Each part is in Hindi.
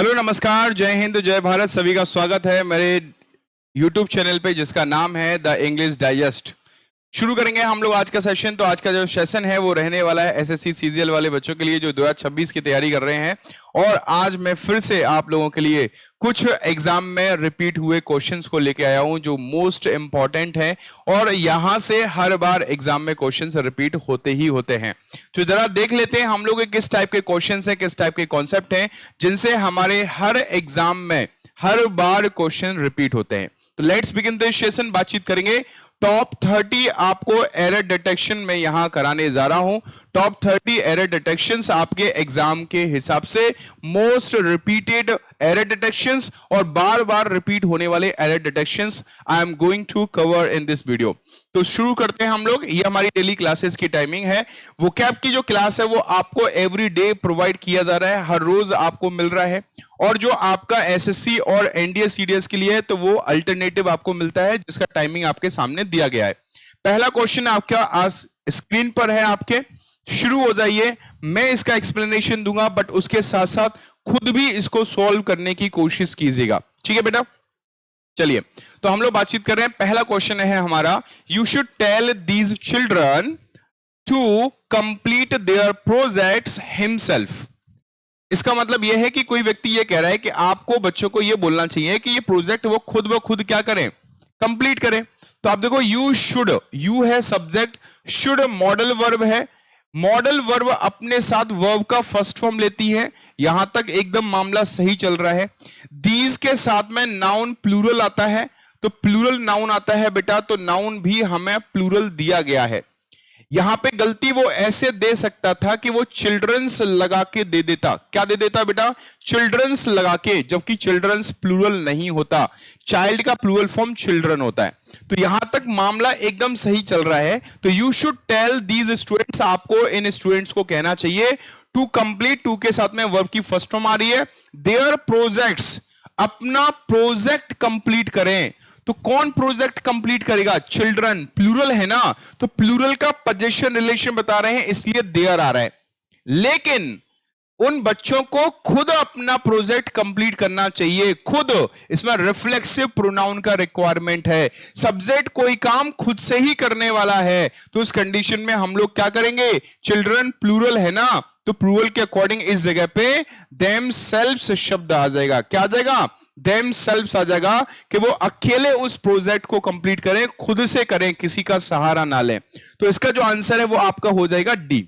हेलो नमस्कार, जय हिंद जय भारत। सभी का स्वागत है मेरे YouTube चैनल पे जिसका नाम है द इंग्लिश डाइजेस्ट। शुरू करेंगे हम लोग आज का सेशन। तो आज का जो सेशन है वो रहने वाला है एसएससी सीजीएल वाले बच्चों के लिए जो 2026 की तैयारी कर रहे हैं। और आज मैं फिर से आप लोगों के लिए कुछ एग्जाम में रिपीट हुए क्वेश्चंस को लेके आया हूं जो मोस्ट इंपॉर्टेंट हैं और यहां से हर बार एग्जाम में क्वेश्चंस रिपीट होते ही होते हैं। तो जरा देख लेते हैं हम लोग किस टाइप के क्वेश्चंस हैं, किस टाइप के कॉन्सेप्ट हैं जिनसे हमारे हर एग्जाम में हर बार क्वेश्चन रिपीट होते हैं। तो लेट्स बिगिन दिस सेशन। बातचीत करेंगे टॉप 30 आपको एरर डिटेक्शन में यहां कराने जा रहा हूं। टॉप 30 एरर डिटेक्शंस आपके एग्जाम के हिसाब से मोस्ट रिपीटेड एरर डिटेक्शंस और बार बार रिपीट होने वाले error detections I am going to cover in this video. तो शुरू करते हैं हम लोग। ये हमारी डेली क्लासेस की टाइमिंग है। वोकैब की जो क्लास है वो आपको एवरी डे प्रोवाइड किया जा रहा है, हर रोज आपको मिल रहा है। और जो आपका एसएससी और एनडीए सीडीएस के लिए है तो वो अल्टरनेटिव आपको मिलता है जिसका टाइमिंग आपके सामने दिया गया है। पहला क्वेश्चन आपका आज स्क्रीन पर है आपके। शुरू हो जाइए, मैं इसका एक्सप्लेनेशन दूंगा बट उसके साथ साथ खुद भी इसको सॉल्व करने की कोशिश कीजिएगा। ठीक है बेटा, चलिए तो हम लोग बातचीत कर रहे हैं। पहला क्वेश्चन है हमारा, you should tell these children to complete their projects himself. इसका मतलब यह है कि कोई व्यक्ति यह कह रहा है कि आपको बच्चों को यह बोलना चाहिए कि ये प्रोजेक्ट वो खुद ब खुद क्या करें, कंप्लीट करें। तो आप देखो यू शुड, यू है सब्जेक्ट, शुड मॉडल वर्ब है। मॉडल वर्ब अपने साथ वर्ब का फर्स्ट फॉर्म लेती है, यहां तक एकदम मामला सही चल रहा है। दीज के साथ में नाउन प्लूरल आता है, तो प्लूरल नाउन आता है बेटा, तो नाउन भी हमें प्लूरल दिया गया है। यहां पे गलती वो ऐसे दे सकता था कि वो चिल्ड्रंस लगा के दे देता। क्या दे देता बेटा? चिल्ड्रंस लगा के, जबकि चिल्ड्रंस प्लूरल नहीं होता, चाइल्ड का प्लूरल फॉर्म चिल्ड्रन होता है। तो यहां तक मामला एकदम सही चल रहा है। तो you should tell these students, आपको इन स्टूडेंट्स को कहना चाहिए टू कंप्लीट, टू के साथ में वर्ब की फर्स्ट फॉर्म आ रही है, देयर प्रोजेक्ट्स, अपना प्रोजेक्ट कंप्लीट करें। तो कौन प्रोजेक्ट कंप्लीट करेगा? चिल्ड्रन, प्लूरल है ना, तो प्लूरल का पोजीशन रिलेशन बता रहे हैं इसलिए देयर आ रहा है। लेकिन उन बच्चों को खुद अपना प्रोजेक्ट कंप्लीट करना चाहिए, खुद। इसमें रिफ्लेक्सिव प्रोनाउन का रिक्वायरमेंट है। सब्जेक्ट कोई काम खुद से ही करने वाला है, तो उस कंडीशन में हम लोग क्या करेंगे? चिल्ड्रन प्लूरल है ना, तो प्लूरल के अकॉर्डिंग इस जगह पे देम सेल्व्स शब्द आ जाएगा। क्या आ जाएगा? देम सेल्व्स आ जाएगा कि वो अकेले उस प्रोजेक्ट को कंप्लीट करें, खुद से करें, किसी का सहारा ना लें। तो इसका जो आंसर है वो आपका हो जाएगा डी।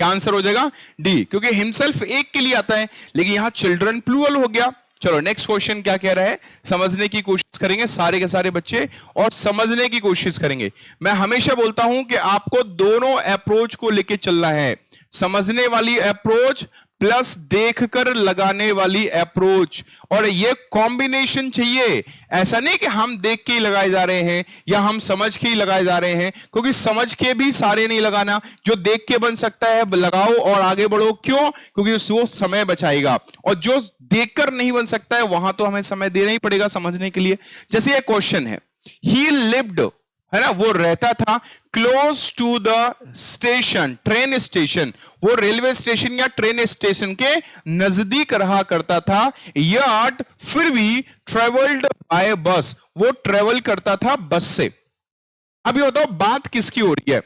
क्या आंसर हो जाएगा? डी, क्योंकि हिमसेल्फ एक के लिए आता है, लेकिन यहां चिल्ड्रन प्लूरल हो गया। चलो नेक्स्ट क्वेश्चन क्या कह रहा है, समझने की कोशिश करेंगे सारे के सारे बच्चे और समझने की कोशिश करेंगे। मैं हमेशा बोलता हूं कि आपको दोनों अप्रोच को लेके चलना है, समझने वाली अप्रोच प्लस देखकर लगाने वाली अप्रोच, और ये कॉम्बिनेशन चाहिए। ऐसा नहीं कि हम देख के ही लगाए जा रहे हैं या हम समझ के ही लगाए जा रहे हैं, क्योंकि समझ के भी सारे नहीं लगाना, जो देख के बन सकता है लगाओ और आगे बढ़ो। क्यों? क्योंकि वो समय बचाएगा, और जो देखकर नहीं बन सकता है वहां तो हमें समय देना ही पड़ेगा समझने के लिए। जैसे ये क्वेश्चन है, ही लिव्ड, है ना, वो रहता था close to the station, train station, वो रेलवे स्टेशन या ट्रेन स्टेशन के नजदीक रहा करता था। यट फिर भी ट्रेवल्ड बाय बस, वो ट्रेवल करता था बस से। अब ये बताओ बात किसकी हो रही है?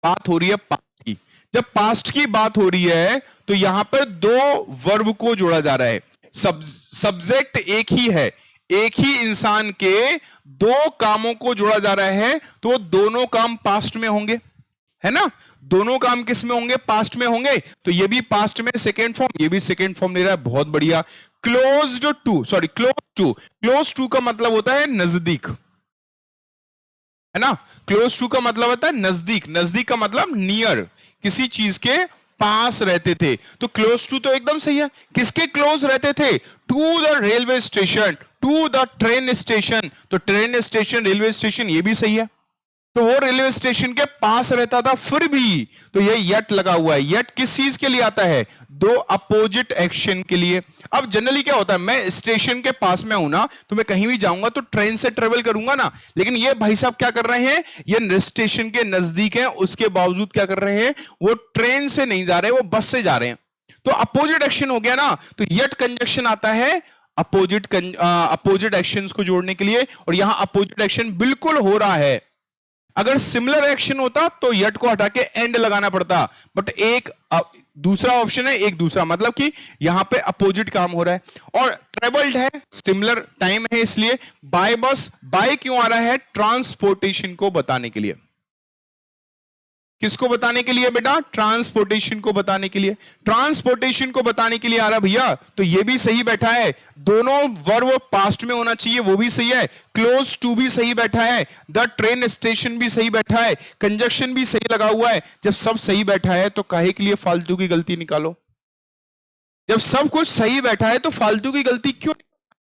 बात हो रही है पास्ट की। जब पास्ट की बात हो रही है तो यहां पर दो वर्ब को जोड़ा जा रहा है। सब्जेक्ट एक ही है, एक ही इंसान के दो कामों को जोड़ा जा रहा है, तो दोनों काम पास्ट में होंगे, है ना। दोनों काम किस में होंगे? पास्ट में होंगे। तो ये भी पास्ट में सेकेंड फॉर्म, ये भी सेकेंड फॉर्म ले रहा है, बहुत बढ़िया। Close to, sorry close to, close to का मतलब होता है नजदीक, है ना। क्लोज टू का मतलब होता है नजदीक, नजदीक का मतलब नियर, किसी चीज के पास रहते थे। तो क्लोज टू तो एकदम सही है। किसके क्लोज रहते थे? To the railway station, to the train station, तो ट्रेन स्टेशन रेलवे स्टेशन ये भी सही है। तो वो रेलवे स्टेशन के पास रहता था फिर भी, तो ये यट लगा हुआ है। यट किस चीज के लिए आता है? दो अपोजिट एक्शन के लिए। अब जनरली क्या होता है, मैं स्टेशन के पास में हूं ना, तो मैं कहीं भी जाऊंगा तो ट्रेन से ट्रेवल करूंगा ना, लेकिन ये भाई साहब क्या कर रहे हैं, ये स्टेशन के नजदीक है, उसके बावजूद क्या कर रहे हैं, वो ट्रेन से नहीं जा रहे, वो बस से जा रहे हैं। तो अपोजिट एक्शन हो गया ना, तो यट कंजक्शन आता है अपोजिट एक्शंस को जोड़ने के लिए, और यहां अपोजिट एक्शन बिल्कुल हो रहा है। अगर सिमिलर एक्शन होता तो यट को हटा के एंड लगाना पड़ता, बट एक दूसरा ऑप्शन है, एक दूसरा, मतलब कि यहां पे अपोजिट काम हो रहा है। और ट्रेवल्ड है, सिमिलर टाइम है, इसलिए बाय बस। बाय क्यों आ रहा है? ट्रांसपोर्टेशन को बताने के लिए। किसको बताने के लिए बेटा? ट्रांसपोर्टेशन को बताने के लिए। ट्रांसपोर्टेशन को बताने के लिए आ रहा भैया, तो ये भी सही बैठा है, दोनों वर्ब पास्ट में होना चाहिए, वो भी सही है। क्लोज टू भी सही बैठा है, द ट्रेन स्टेशन भी सही बैठा है, कंजक्शन भी सही लगा हुआ है। जब सब सही बैठा है तो काहे के लिए फालतू की गलती निकालो? जब सब कुछ सही बैठा है तो फालतू की गलती क्यों?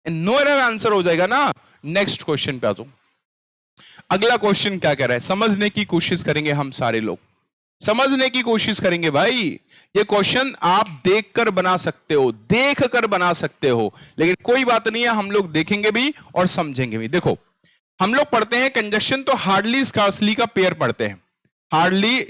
नो एरर आंसर हो जाएगा ना। नेक्स्ट क्वेश्चन पे आ जाओ। अगला क्वेश्चन क्या कह रहा है, समझने की कोशिश करेंगे हम सारे लोग, समझने की कोशिश करेंगे भाई। ये क्वेश्चन आप देखकर बना सकते हो, देखकर बना सकते हो, लेकिन कोई बात नहीं है, हम लोग देखेंगे भी और समझेंगे भी। देखो, हम लोग पढ़ते हैं कंजक्शन तो हार्डली स्कार्सली का पेयर पढ़ते हैं, हार्डली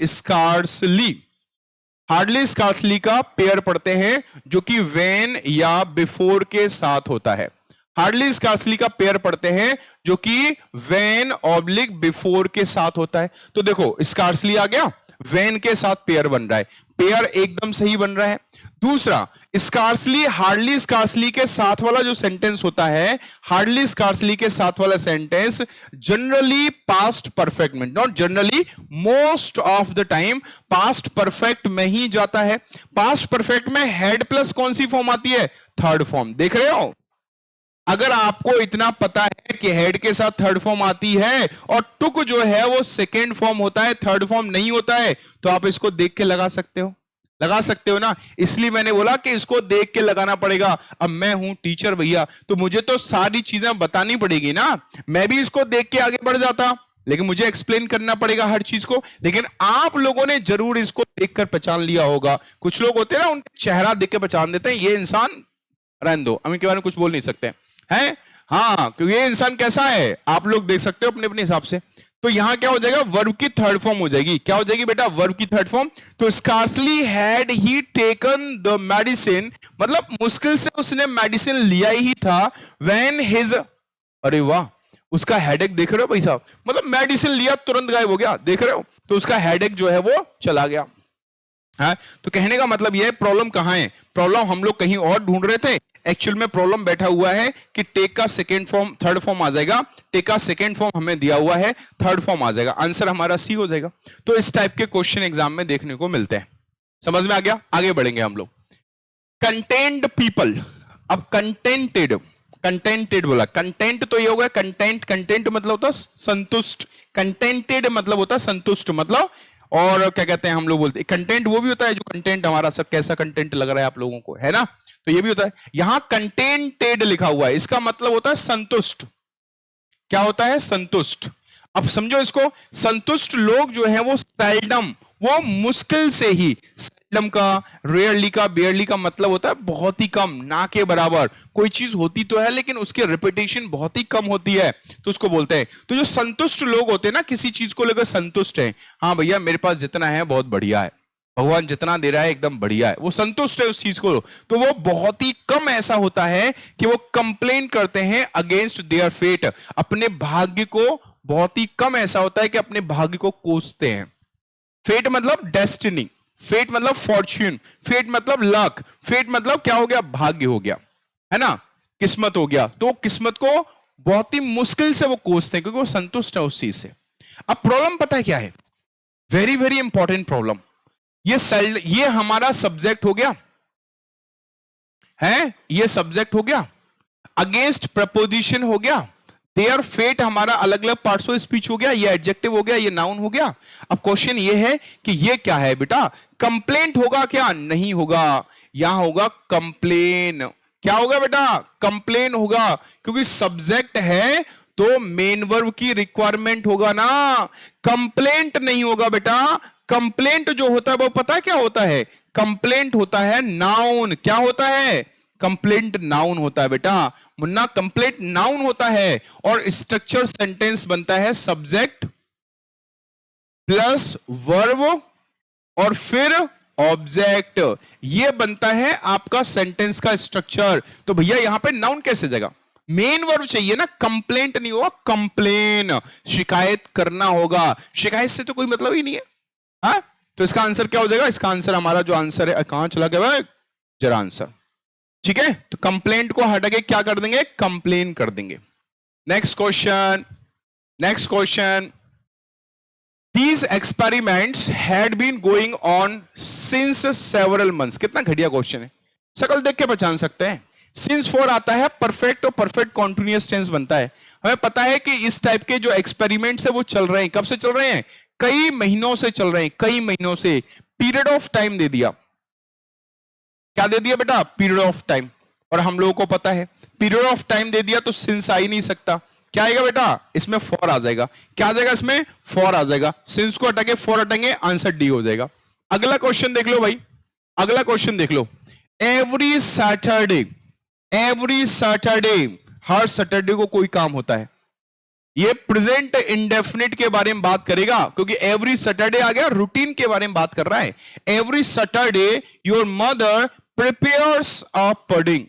स्कार्सली का पेयर पढ़ते हैं, जो कि व्हेन या बिफोर के साथ होता है। हार्डली स्कार्सली का पेयर पढ़ते हैं जो कि व्हेन ऑब्लिक बिफोर के साथ होता है। तो देखो, स्कार्सली आ गया, व्हेन के साथ पेयर बन रहा है, पेयर एकदम सही बन रहा है। दूसरा, स्कार्सली, हार्डली स्कार्सली के साथ वाला जो सेंटेंस होता है, हार्डली स्कार्सली के साथ वाला सेंटेंस जनरली पास्ट परफेक्ट में, not generally, most of the time past perfect में ही जाता है। पास्ट परफेक्ट में हेड प्लस कौन सी फॉर्म आती है? Third form. देख रहे हो, अगर आपको इतना पता है कि हेड के साथ थर्ड फॉर्म आती है और टुक जो है वो सेकेंड फॉर्म होता है, थर्ड फॉर्म नहीं होता है, तो आप इसको देख के लगा सकते हो ना। इसलिए मैंने बोला कि इसको देख के लगाना पड़ेगा। अब मैं हूं टीचर भैया, तो मुझे तो सारी चीजें बतानी पड़ेगी ना। मैं भी इसको देख के आगे बढ़ जाता, लेकिन मुझे एक्सप्लेन करना पड़ेगा हर चीज को। लेकिन आप लोगों ने जरूर इसको देखकर पहचान लिया होगा। कुछ लोग होते हैं ना, उनका चेहरा देख के पहचान देते हैं, ये इंसान, रहने दो, हम इनके बारे में कुछ बोल नहीं सकते हैं। हाँ, क्योंकि ये इंसान कैसा है आप लोग देख सकते हो अपने अपने हिसाब से। तो यहां क्या हो जाएगा? वर्ब की थर्ड फॉर्म हो जाएगी। क्या हो जाएगी बेटा? वर्ब की थर्ड फॉर्म। तो scarcely had he taken the medicine, मतलब मुश्किल से उसने मेडिसिन लिया ही था। व्हेन हिज, अरे वाह, उसका हेडेक देख रहे हो भाई साहब, मतलब मेडिसिन लिया तुरंत गायब हो गया, देख रहे हो, तो उसका हेडेक जो है वो चला गया। हाँ, तो कहने का मतलब यह है, प्रॉब्लम कहां है? प्रॉब्लम हम लोग कहीं और ढूंढ रहे थे, एक्चुअल में प्रॉब्लम बैठा हुआ है कि टेक का सेकेंड फॉर्म थर्ड फॉर्म आ जाएगा। टेक का सेकेंड फॉर्म हमें दिया हुआ है, थर्ड फॉर्म आ जाएगा, आंसर हमारा सी हो जाएगा। तो इस टाइप के क्वेश्चन एग्जाम में देखने को मिलते हैं। समझ में आ गया? आगे बढ़ेंगे हम लोग। कंटेंट पीपल, अब कंटेंटेड बोला, कंटेंट तो ये होगा कंटेंट, कंटेंट मतलब होता संतुष्ट, कंटेंटेड मतलब होता संतुष्ट, मतलब, और क्या कहते हैं हम लोग बोलते हैं कंटेंट वो भी होता है जो कंटेंट हमारा सब कैसा कंटेंट लग रहा है आप लोगों को, है ना, तो ये भी होता है। यहां कंटेंटेड लिखा हुआ है, इसका मतलब होता है संतुष्ट। क्या होता है? संतुष्ट। अब समझो इसको, संतुष्ट लोग जो है वो सेल्डम, वो मुश्किल से ही, सेल्डम का, रेयरली का, बेयरली का मतलब होता है बहुत ही कम, ना के बराबर। कोई चीज होती तो है लेकिन उसकी रिपीटेशन बहुत ही कम होती है, तो उसको बोलते हैं। तो जो संतुष्ट लोग होते हैं ना, किसी चीज को लेकर संतुष्ट है, हाँ भैया मेरे पास जितना है बहुत बढ़िया है, भगवान जितना दे रहा है एकदम बढ़िया है, वो संतुष्ट है उस चीज को। तो वो बहुत ही कम ऐसा होता है कि वो कंप्लेन करते हैं अगेंस्ट देयर फेट, अपने भाग्य को, बहुत ही कम ऐसा होता है कि अपने भाग्य को कोसते हैं। फेट मतलब डेस्टिनी, फेट मतलब फॉर्च्यून, फेट मतलब लक, फेट मतलब क्या हो गया? भाग्य हो गया, है ना, किस्मत हो गया। तो किस्मत को बहुत ही मुश्किल से वो कोसते हैं क्योंकि वो संतुष्ट है उस चीज से। अब प्रॉब्लम पता है क्या है? Very very important problem. ये हमारा सब्जेक्ट हो गया है, ये सब्जेक्ट हो गया, अगेंस्ट प्रपोजिशन हो गया, देयर फेट हमारा अलग अलग पार्ट्स ऑफ स्पीच हो गया, ये एडजेक्टिव हो गया, ये नाउन हो गया। अब क्वेश्चन ये है कि ये क्या है बेटा? कंप्लेंट होगा क्या? नहीं होगा, यहां होगा कंप्लेन। क्या होगा बेटा? कंप्लेन होगा, क्योंकि सब्जेक्ट है तो मेन वर्ब की रिक्वायरमेंट होगा ना, कंप्लेंट नहीं होगा बेटा। कंप्लेंट जो होता है वो पता है क्या होता है? कंप्लेंट होता है नाउन। क्या होता है? कंप्लेंट नाउन होता है बेटा मुन्ना, कंप्लेंट नाउन होता है। और स्ट्रक्चर सेंटेंस बनता है सब्जेक्ट प्लस वर्ब और फिर ऑब्जेक्ट, ये बनता है आपका सेंटेंस का स्ट्रक्चर। तो भैया यहां पे नाउन कैसे जगह, मेन वर्ब चाहिए ना, कंप्लेंट नहीं होगा, कंप्लेन, शिकायत करना होगा। शिकायत से तो कोई मतलब ही नहीं है। हाँ, तो इसका आंसर क्या हो जाएगा, इसका आंसर हमारा जो आंसर है, कहां चला गया भाई, जरा आंसर, ठीक है। तो कंप्लेंट को हटा के क्या कर देंगे, कंप्लेन कर देंगे। Next question, next question, These experiments had been going on since several months। कितना घटिया क्वेश्चन है, शकल देख के पहचान सकते हैं। सिंस 4 आता है, परफेक्ट और परफेक्ट कॉन्टिन्यूअस टेंस बनता है। हमें पता है कि इस टाइप के जो एक्सपेरिमेंट्स है वो चल रहे हैं, कब से चल रहे हैं, कई महीनों से चल रहे हैं, कई महीनों से। पीरियड ऑफ टाइम दे दिया, क्या दे दिया बेटा, पीरियड ऑफ टाइम। और हम लोगों को पता है पीरियड ऑफ टाइम दे दिया तो सिंस आ ही नहीं सकता। क्या आएगा बेटा, इसमें 4 आ जाएगा। क्या आ जाएगा इसमें, 4 आ जाएगा। सिंस को हटा के 4 हटाएंगे, आंसर डी हो जाएगा। अगला क्वेश्चन देख लो भाई, अगला क्वेश्चन देख लो। एवरी सैटरडे, एवरी सैटरडे, हर सैटरडे को कोई काम होता है। ये प्रेजेंट इंडेफिनिट के बारे में बात करेगा, क्योंकि एवरी सैटरडे आ गया, रूटीन के बारे में बात कर रहा है। Every Saturday your mother prepares a pudding.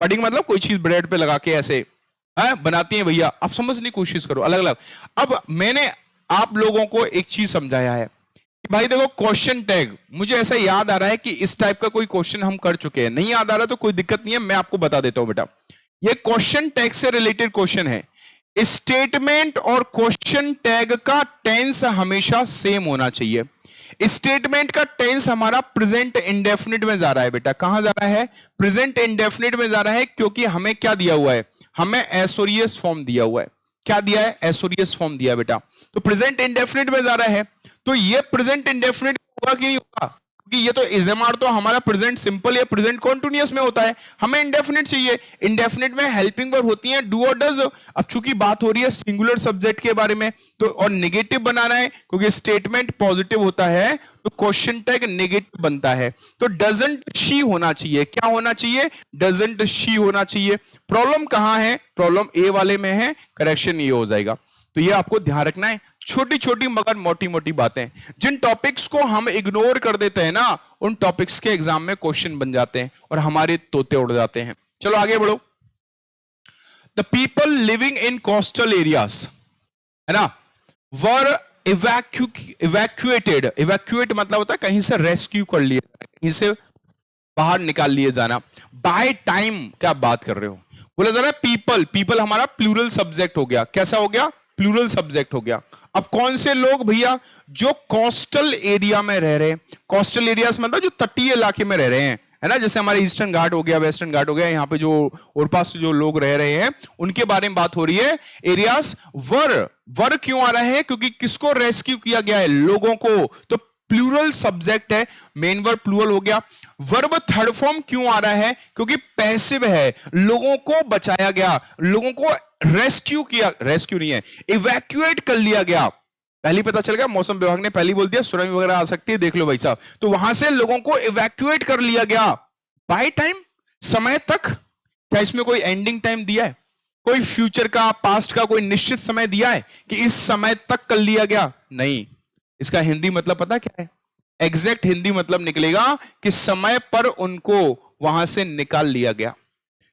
Pudding मतलब कोई चीज ब्रेड पे लगा के ऐसे बनाती है भैया, आप समझने की कोशिश करो, अलग अलग। अब मैंने आप लोगों को एक चीज समझाया है कि भाई देखो, क्वेश्चन टैग, मुझे ऐसा याद आ रहा है कि इस टाइप का कोई क्वेश्चन हम कर चुके हैं। नहीं याद आ रहा तो कोई दिक्कत नहीं है, मैं आपको बता देता हूं बेटा। ये क्वेश्चन टैग से रिलेटेड क्वेश्चन है। स्टेटमेंट और क्वेश्चन टैग का टेंस हमेशा सेम होना चाहिए। स्टेटमेंट का टेंस हमारा प्रेजेंट इंडेफिनिट में जा रहा है बेटा। कहां जा रहा है, प्रेजेंट इंडेफिनिट में जा रहा है, क्योंकि हमें क्या दिया हुआ है, हमें एसोरियस फॉर्म दिया हुआ है। क्या दिया है, एसोरियस फॉर्म दिया बेटा। तो प्रेजेंट इंडेफिनिट में जा रहा है, तो ये प्रेजेंट इंडेफिनिट होगा कि नहीं होगा, क्योंकि ये तो इजएमआर तो हमारा प्रेजेंट सिंपल या प्रेजेंट कॉन्टिन्यूअस में होता है। हमें इंडेफिनिट चाहिए, इंडेफिनिट में हेल्पिंग वर्ब होती है डू और डज। अब चूंकि बात हो रही है सिंगुलर सब्जेक्ट के बारे में, तो और नेगेटिव बनाना है, क्योंकि स्टेटमेंट पॉजिटिव होता है तो क्वेश्चन टैग नेगेटिव बनता है। तो डजंट शी होना चाहिए, क्या होना चाहिए, डजंट शी होना चाहिए। प्रॉब्लम कहां है, प्रॉब्लम ए वाले में है, करेक्शन ये हो जाएगा। तो ये आपको ध्यान रखना है, छोटी छोटी मगर मोटी मोटी बातें। जिन टॉपिक्स को हम इग्नोर कर देते हैं ना, उन टॉपिक्स के एग्जाम में क्वेश्चन बन जाते हैं और हमारे तोते उड़ जाते हैं। चलो आगे बढ़ो। The people living in coastal areas, है ना, वर इवैक्यूएटेड। इवैक्यूएट मतलब होता है कहीं से रेस्क्यू कर लिए, कहीं से बाहर निकाल लिए जाना। बाय टाइम क्या बात कर रहे हो, बोला जा रहा है पीपल, पीपल हमारा प्लूरल सब्जेक्ट हो गया। कैसा हो गया, प्लूरल सब्जेक्ट हो गया। अब कौन से लोग भैया, जो कोस्टल एरिया में रह रहे हैं। कोस्टल एरियाज मतलब जो तटीय इलाके में रह रहे हैं, है ना, जैसे हमारे ईस्टर्न घाट हो गया, वेस्टर्न घाट हो गया, यहाँ पे जो और पास जो लोग रह रहे हैं उनके बारे में बात हो रही है। एरियाज, वर, वर क्यों आ रहा है, क्योंकि किसको रेस्क्यू किया गया है, लोगों को। तो प्लूरल सब्जेक्ट है, मेन वर्ब प्लूरल हो गया। वर्ब थर्ड फॉर्म क्यों आ रहा है, क्योंकि पैसिव है, लोगों को बचाया गया, लोगों को रेस्क्यू किया, रेस्क्यू नहीं है, इवैक्यूएट कर लिया गया। पहली पता चल गया, मौसम विभाग ने पहली बोल दिया, सुनामी वगैरह आ सकती है, देख लो भाई साहब। तो वहां से लोगों को इवैक्यूएट कर लिया गया। बाय टाइम, समय तक। क्या इसमें कोई एंडिंग टाइम दिया है, कोई फ्यूचर का, पास्ट का कोई निश्चित समय दिया है कि इस समय तक कर लिया गया, नहीं। इसका हिंदी मतलब पता क्या है, एग्जैक्ट हिंदी मतलब निकलेगा कि समय पर उनको वहां से निकाल लिया गया।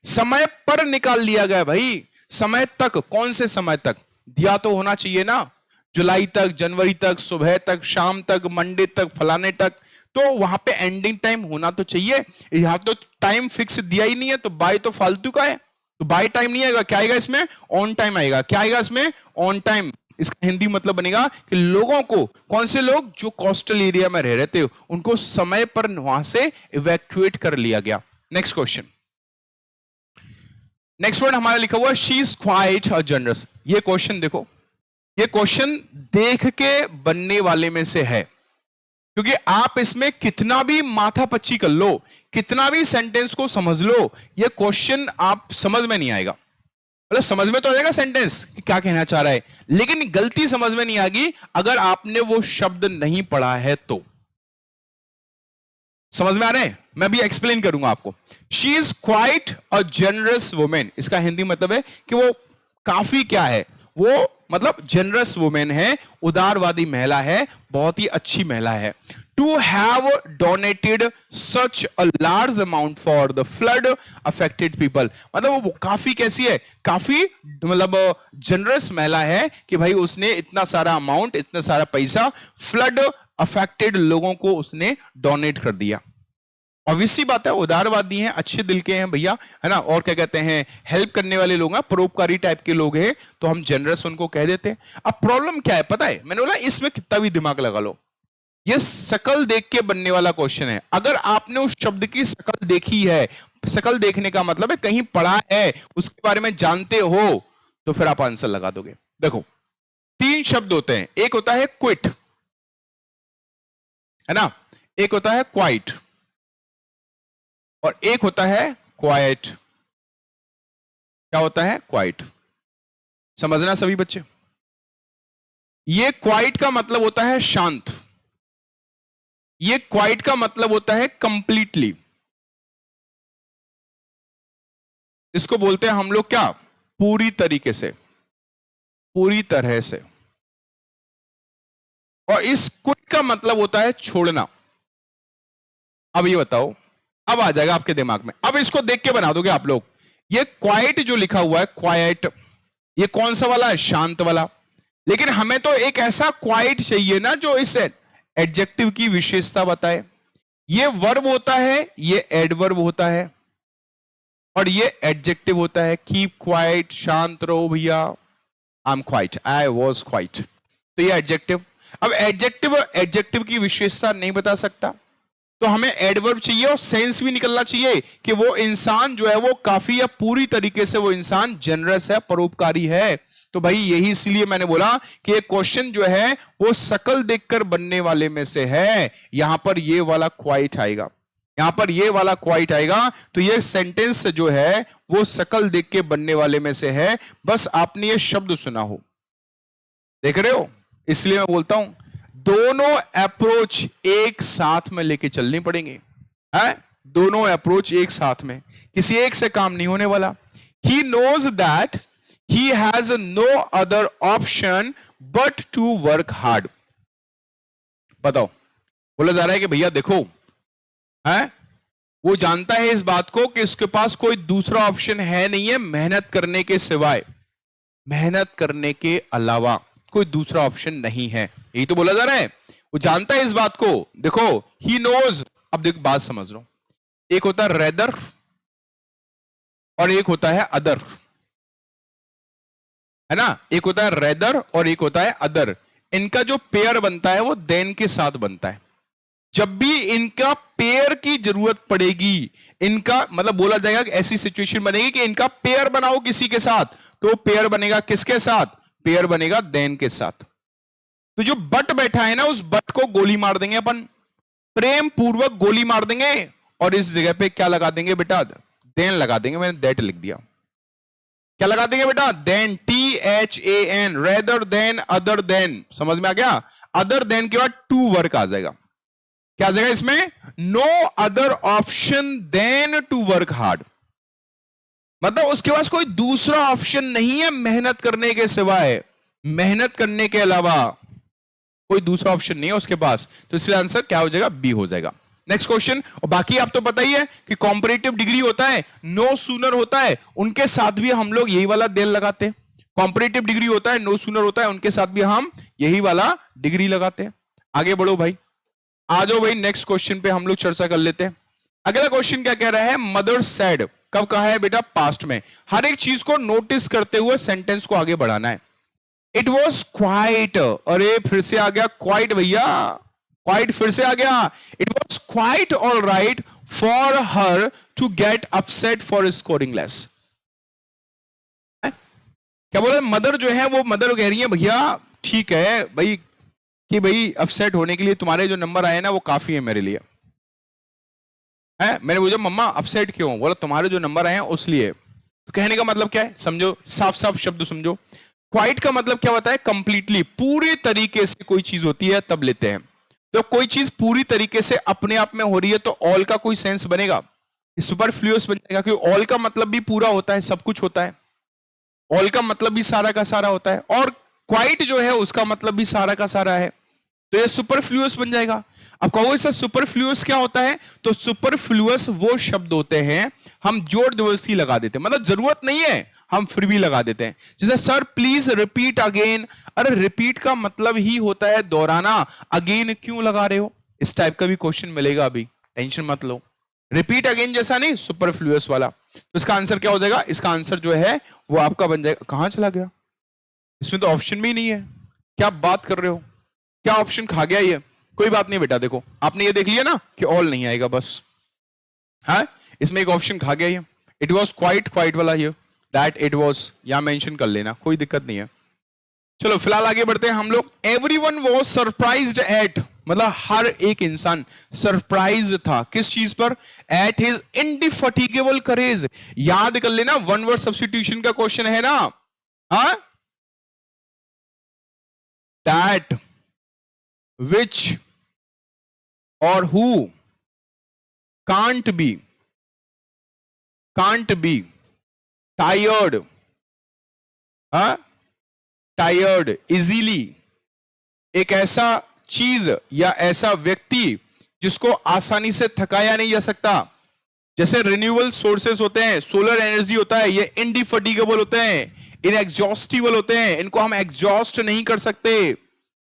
समय पर निकाल लिया गया भाई, समय तक, कौन से समय तक दिया तो होना चाहिए ना, जुलाई तक, जनवरी तक, सुबह तक, शाम तक, मंडे तक, फलाने तक। तो वहां पे एंडिंग टाइम होना तो चाहिए। यहां तो टाइम फिक्स दिया ही नहीं है, तो बाय तो फालतू का है, तो बाय टाइम नहीं आएगा। क्या आएगा इसमें, ऑन टाइम आएगा। क्या आएगा इसमें, ऑन टाइम। इसका हिंदी मतलब बनेगा कि लोगों को, कौन से लोग, जो कोस्टल एरिया में रह रहे थे, उनको समय पर वहां से इवैक्यूएट कर लिया गया। नेक्स्ट क्वेश्चन, नेक्स्ट वर्ड हमारा लिखा हुआ शी इज क्वाइट जनरस। ये क्वेश्चन देखो, ये क्वेश्चन देख के बनने वाले में से है, क्योंकि आप इसमें कितना भी माथा पच्ची कर लो, कितना भी सेंटेंस को समझ लो, ये क्वेश्चन आप समझ में नहीं आएगा। मतलब समझ में तो आ जाएगा सेंटेंस कि क्या कहना चाह रहा है, लेकिन गलती समझ में नहीं आएगी अगर आपने वो शब्द नहीं पढ़ा है तो। समझ में आ रहे हैं, मैं भी एक्सप्लेन करूंगा आपको। She is quite a generous women, इसका हिंदी मतलब है कि वो काफी क्या है, वो मतलब जेनरस वुमेन है, उदारवादी महिला है, बहुत ही अच्छी महिला है। to have donated such a large amount for the flood affected people। मतलब वो काफी कैसी है, काफी मतलब जनरस महिला है कि भाई उसने इतना सारा अमाउंट, इतना सारा पैसा फ्लड अफेक्टेड लोगों को उसने डोनेट कर दिया। ऑब्वियसली बात है, उदारवादी हैं, अच्छे दिल के हैं भैया, है ना, और क्या कहते हैं, हेल्प करने वाले लोग हैं, परोपकारी टाइप के लोग हैं, तो हम जनरस उनको कह देते हैं। अब प्रॉब्लम क्या है पता है, मैंने बोला इसमें कितना भी दिमाग लगा लो, ये शकल देख के बनने वाला क्वेश्चन है। अगर आपने उस शब्द की शकल देखी है, शकल देखने का मतलब है कहीं पढ़ा है, उसके बारे में जानते हो, तो फिर आप आंसर लगा दोगे। देखो 3 शब्द होते हैं, एक होता है क्विट, है ना, एक होता है क्वाइट, और एक होता है क्वाइट। क्या होता है? क्वाइट। समझना सभी बच्चे, ये क्वाइट का मतलब होता है शांत, ये क्वाइट का मतलब होता है कंप्लीटली। इसको बोलते हैं हम लोग क्या? पूरी तरीके से, पूरी तरह से। और इस क्विट का मतलब होता है छोड़ना। अब ये बताओ, अब आ जाएगा आपके दिमाग में, अब इसको देख के बना दोगे आप लोग। ये क्वाइट जो लिखा हुआ है, क्वाइट, ये कौन सा वाला है? शांत वाला। लेकिन हमें तो एक ऐसा क्वाइट चाहिए ना जो इस एडजेक्टिव की विशेषता बताए। ये वर्ब होता है, ये एडवर्ब होता है, और ये एडजेक्टिव होता है। कीप क्वाइट, शांत रहो भैया, I am quite, I was quite, तो ये एडजेक्टिव। अब एडजेक्टिव की विशेषता नहीं बता सकता, तो हमें एडवर्ब चाहिए, और सेंस भी निकलना चाहिए कि वो इंसान जो है वो काफी या पूरी तरीके से वो इंसान जनरस है, परोपकारी है। तो भाई यही इसलिए मैंने बोला कि ये क्वेश्चन जो है वो शकल देखकर बनने वाले में से है। यहां पर ये वाला क्वाइट आएगा, यहां पर ये वाला क्वाइट आएगा, तो ये सेंटेंस जो है वो शकल देख के बनने वाले में से है। बस आपने ये शब्द सुना हो, देख रहे हो, इसलिए मैं बोलता हूं दोनों अप्रोच एक साथ में लेके चलनी पड़ेंगे, है? दोनों अप्रोच एक साथ में, किसी एक से काम नहीं होने वाला। He knows that he has no other option but to work hard. बताओ, बोला जा रहा है कि भैया देखो, है, वो जानता है इस बात को कि उसके पास कोई दूसरा ऑप्शन है नहीं है मेहनत करने के सिवाय, मेहनत करने के अलावा कोई दूसरा ऑप्शन नहीं है, यही तो बोला जा रहा है। वो जानता है इस बात को। देखो, ही नोज, अब देखो बात समझ लो, एक होता है रेदर और एक होता है अदर, है ना, एक होता है रेदर और एक होता है अदर। इनका जो पेयर बनता है वो देन के साथ बनता है। जब भी इनका पेयर की जरूरत पड़ेगी, इनका मतलब बोला जाएगा कि ऐसी सिचुएशन बनेगी कि इनका पेयर बनाओ किसी के साथ, तो पेयर बनेगा किसके साथ? पेयर बनेगा देन के साथ। तो जो बट बैठा है ना, उस बट को गोली मार देंगे अपन, प्रेम पूर्वक गोली मार देंगे, और इस जगह पे क्या लगा देंगे बेटा? देन लगा देंगे। मैंने दैट लिख दिया। क्या लगा देंगे बेटा? Then, THAN, rather than, other than. समझ में आ गया? अदर देन के बाद टू वर्क आ जाएगा। क्या आ जाएगा इसमें? No other option than to work hard. मतलब उसके पास कोई दूसरा ऑप्शन नहीं है मेहनत करने के सिवाय, मेहनत करने के अलावा कोई दूसरा ऑप्शन नहीं है उसके पास। तो इसलिए आंसर क्या हो जाएगा? बी हो जाएगा। Next question. और बाकी आप तो पता ही है कि कॉम्परेटिव डिग्री होता है, नो सूनर होता है, उनके साथ भी हम लोग यही वाला देन लगाते हैं। कॉम्परेटिव डिग्री होता है, नो सूनर होता है, उनके साथ भी हम यही वाला डिग्री लगाते हैं। आगे बढ़ो भाई, आ जाओ भाई, नेक्स्ट क्वेश्चन पे हम लोग चर्चा कर लेते हैं। अगला क्वेश्चन क्या कह रहा है? मदर सेड, कब कहा है बेटा? पास्ट में। हर एक चीज को नोटिस करते हुए सेंटेंस को आगे बढ़ाना है। इट वॉज क्वाइट, अरे फिर से आ गया क्वाइट भैया, क्वाइट फिर से आ गया। It was quite all right for her to get upset for scoring less. क्या बोला? मदर जो है वो मदर कह रही है भैया ठीक है भाई, कि भाई अपसेट होने के लिए तुम्हारे जो नंबर आए ना वो काफी है मेरे लिए, है? मैंने पूछा मम्मा अपसेट क्यों? बोला तुम्हारे जो नंबर आए हैं उस लिए। तो कहने का मतलब क्या है समझो, साफ साफ शब्द समझो। क्वाइट का मतलब क्या होता है? कंप्लीटली, पूरी तरीके से कोई चीज होती है तब लेते हैं। तो कोई चीज पूरी तरीके से अपने आप में हो रही है तो ऑल का कोई सेंस बनेगा, सुपरफ्लुअस बन जाएगा, क्योंकि ऑल का मतलब भी पूरा होता है, सब कुछ होता है। ऑल का मतलब भी सारा का सारा होता है, और क्वाइट जो है उसका मतलब भी सारा का सारा है, तो ये सुपरफ्लुअस बन जाएगा। अब कहो सर सुपरफ्लुअस क्या होता है, तो सुपरफ्लुअस वो शब्द होते हैं हम जोड़ दिवसी लगा देते हैं, मतलब जरूरत नहीं है हम फिर भी लगा देते हैं। जैसे सर प्लीज रिपीट अगेन, अरे रिपीट का मतलब ही होता है दोहराना, अगेन क्यों लगा रहे हो, इस टाइप का भी क्वेश्चन मिलेगा, अभी टेंशन मत लो। रिपीट अगेन जैसा नहीं, सुपरफ्लुअस वाला। तो इसका आंसर क्या हो जाएगा, इसका आंसर जो है वो आपका बन जाएगा, कहां चला गया, इसमें तो ऑप्शन भी नहीं है, क्या बात कर रहे हो, क्या ऑप्शन खा गया ये। कोई बात नहीं बेटा, देखो आपने ये देख लिया ना कि ऑल नहीं आएगा बस, हाँ इसमें एक ऑप्शन खा गया ये, इट वॉज क्वाइट वाला ये, दैट इट वॉज, यहां मेंशन कर लेना, कोई दिक्कत नहीं है। चलो फिलहाल आगे बढ़ते हैं हम लोग। एवरीवन वाज सरप्राइज्ड एट, मतलब हर एक इंसान सरप्राइज था किस चीज पर, एट हिज इंडिफटिगेबल करेज। याद कर लेना, वन वर्ड सब्स्टिट्यूशन का क्वेश्चन है ना, हाँ, दैट विच और हु कांट बी टायर्ड, हाँ टायर्ड इजीली, एक ऐसा चीज या ऐसा व्यक्ति जिसको आसानी से थकाया नहीं जा सकता। जैसे रिन्यूएबल सोर्सेस होते हैं, सोलर एनर्जी होता है, ये इंडिफटिगेबल होते हैं, इनएग्जॉस्टिबल होते हैं, इनको हम एग्जॉस्ट नहीं कर सकते,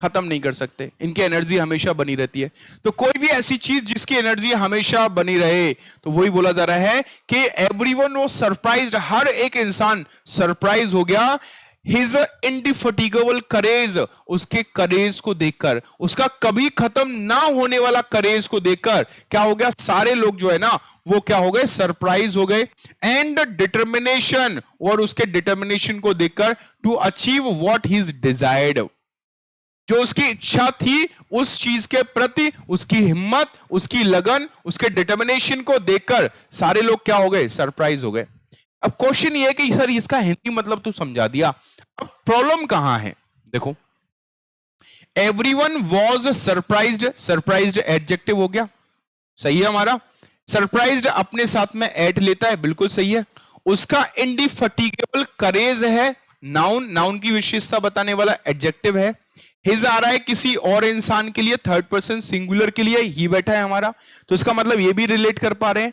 खत्म नहीं कर सकते, इनकी एनर्जी हमेशा बनी रहती है। तो कोई भी ऐसी चीज जिसकी एनर्जी हमेशा बनी रहे, तो वही बोला जा रहा है कि एवरीवन वाज सरप्राइज्ड, हर एक इंसान सरप्राइज हो गया, हिज इंडिफटिगेबल करेज, उसके करेज को देखकर, उसका कभी खत्म ना होने वाला करेज को देखकर क्या हो गया, सारे लोग जो है ना वो क्या हो गए, सरप्राइज हो गए। एंड डिटर्मिनेशन, और उसके डिटर्मिनेशन को देखकर, to achieve what he desired, जो उसकी इच्छा थी उस चीज के प्रति, उसकी हिम्मत, उसकी लगन, उसके डिटर्मिनेशन को देखकर सारे लोग क्या हो गए, सरप्राइज हो गए। अब क्वेश्चन ये है कि सर इसका हिंदी मतलब तो समझा दिया, अब प्रॉब्लम कहां है, देखो everyone was surprised, surprised adjective हो गया, सही है हमारा, सरप्राइज्ड अपने साथ में एट लेता है, बिल्कुल सही है। उसका इंडिफटिगेबल करेज है, नाउन, नाउन की विशेषता बताने वाला एडजेक्टिव है। हिज आ रहा है किसी और इंसान के लिए, थर्ड पर्सन सिंगुलर के लिए, ही बैठा है हमारा, तो इसका मतलब ये भी रिलेट कर पा रहे हैं।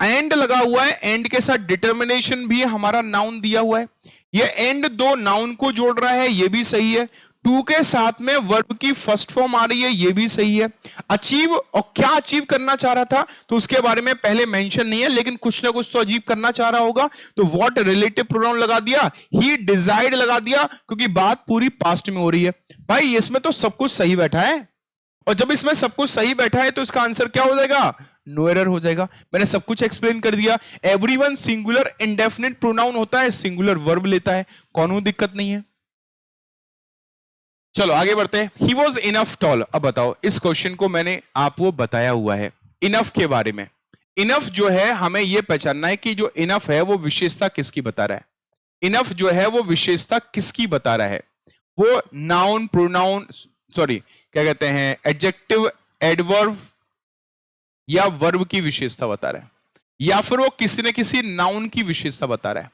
एंड लगा हुआ है, एंड के साथ डिटर्मिनेशन भी हमारा नाउन दिया हुआ है, ये एंड दो नाउन को जोड़ रहा है, ये भी सही है। टू के साथ में वर्ब की फर्स्ट फॉर्म आ रही है, ये भी सही है। अचीव, और क्या अचीव करना चाह रहा था तो उसके बारे में पहले मेंशन नहीं है, लेकिन कुछ ना कुछ तो अचीव करना चाह रहा होगा, तो व्हाट रिलेटिव प्रोनाउन लगा दिया, ही डिजायर्ड लगा दिया, क्योंकि बात पूरी पास्ट में हो रही है। भाई इसमें तो सब कुछ सही बैठा है, और जब इसमें सब कुछ सही बैठा है तो इसका आंसर क्या हो जाएगा, नो एरर हो जाएगा। मैंने सब कुछ एक्सप्लेन कर दिया। एवरीवन सिंगुलर इंडेफिनिट प्रोनाउन होता है, सिंगुलर वर्ब लेता है, कौन दिक्कत नहीं है। चलो आगे बढ़ते हैं। ही वॉज इनफ टॉल, अब बताओ इस क्वेश्चन को मैंने आपको बताया हुआ है इनफ के बारे में। इनफ जो है हमें यह पहचानना है कि जो इनफ है वो विशेषता किसकी बता रहा है, इनफ जो है वो विशेषता किसकी बता रहा है, वो नाउन, प्रोनाउन, सॉरी क्या कहते हैं, एडजेक्टिव, एडवर्ब या वर्ब की विशेषता बता रहा है, या फिर वो किसी न किसी नाउन की विशेषता बता रहा है,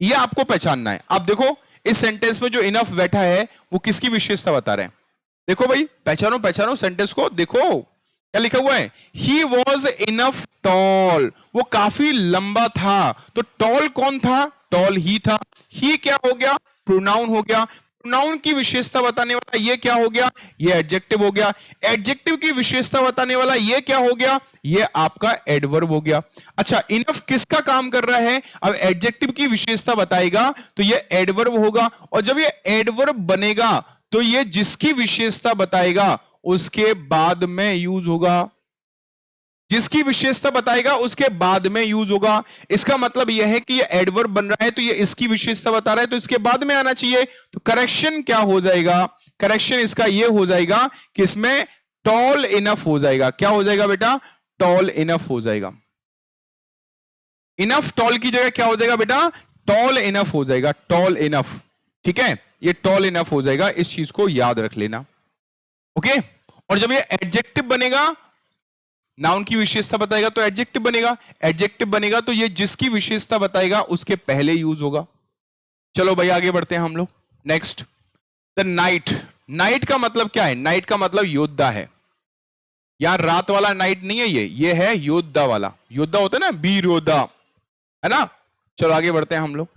यह आपको पहचानना है। आप देखो इस सेंटेंस में जो इनफ बैठा है वो किसकी विशेषता बता रहे हैं, देखो भाई पहचानो पहचानो सेंटेंस को, देखो क्या लिखा हुआ है, ही वॉज इनफ टॉल, वो काफी लंबा था, तो टॉल कौन था, टॉल ही था। ही क्या हो गया, प्रोनाउन हो गया, प्रोनाउन की विशेषता बताने वाला ये क्या हो गया, ये एडजेक्टिव हो गया, एडजेक्टिव की विशेषता बताने वाला ये क्या हो गया, ये आपका एडवर्ब हो गया। अच्छा इनफ किसका काम कर रहा है, अब एडजेक्टिव की विशेषता बताएगा तो ये एडवर्ब होगा, और जब ये एडवर्ब बनेगा तो ये जिसकी विशेषता बताएगा उसके बाद में यूज होगा, जिसकी विशेषता बताएगा उसके बाद में यूज होगा। इसका मतलब यह है कि ये एडवर्ब बन रहा है तो ये इसकी विशेषता बता रहा है तो इसके बाद में आना चाहिए, तो करेक्शन क्या हो जाएगा, करेक्शन इसका ये हो जाएगा कि इसमें टॉल इनफ हो जाएगा। क्या हो जाएगा बेटा, टॉल इनफ हो जाएगा। इनफ टॉल की जगह क्या हो जाएगा बेटा, टॉल इनफ हो जाएगा, टॉल इनफ, ठीक है, ये टॉल इनफ हो जाएगा, इस चीज को याद रख लेना, ओके। और जब ये एडजेक्टिव बनेगा, नाउन की विशेषता बताएगा तो एडजेक्टिव बनेगा, एडजेक्टिव बनेगा तो ये जिसकी विशेषता बताएगा उसके पहले यूज होगा। चलो भाई आगे बढ़ते हैं हम लोग। नेक्स्ट, द नाइट, नाइट का मतलब क्या है, नाइट का मतलब योद्धा है, यार रात वाला नाइट नहीं है, ये है योद्धा वाला। योद्धा होता है ना, वीर योद्धा, है ना। चलो आगे बढ़ते हैं हम लोग,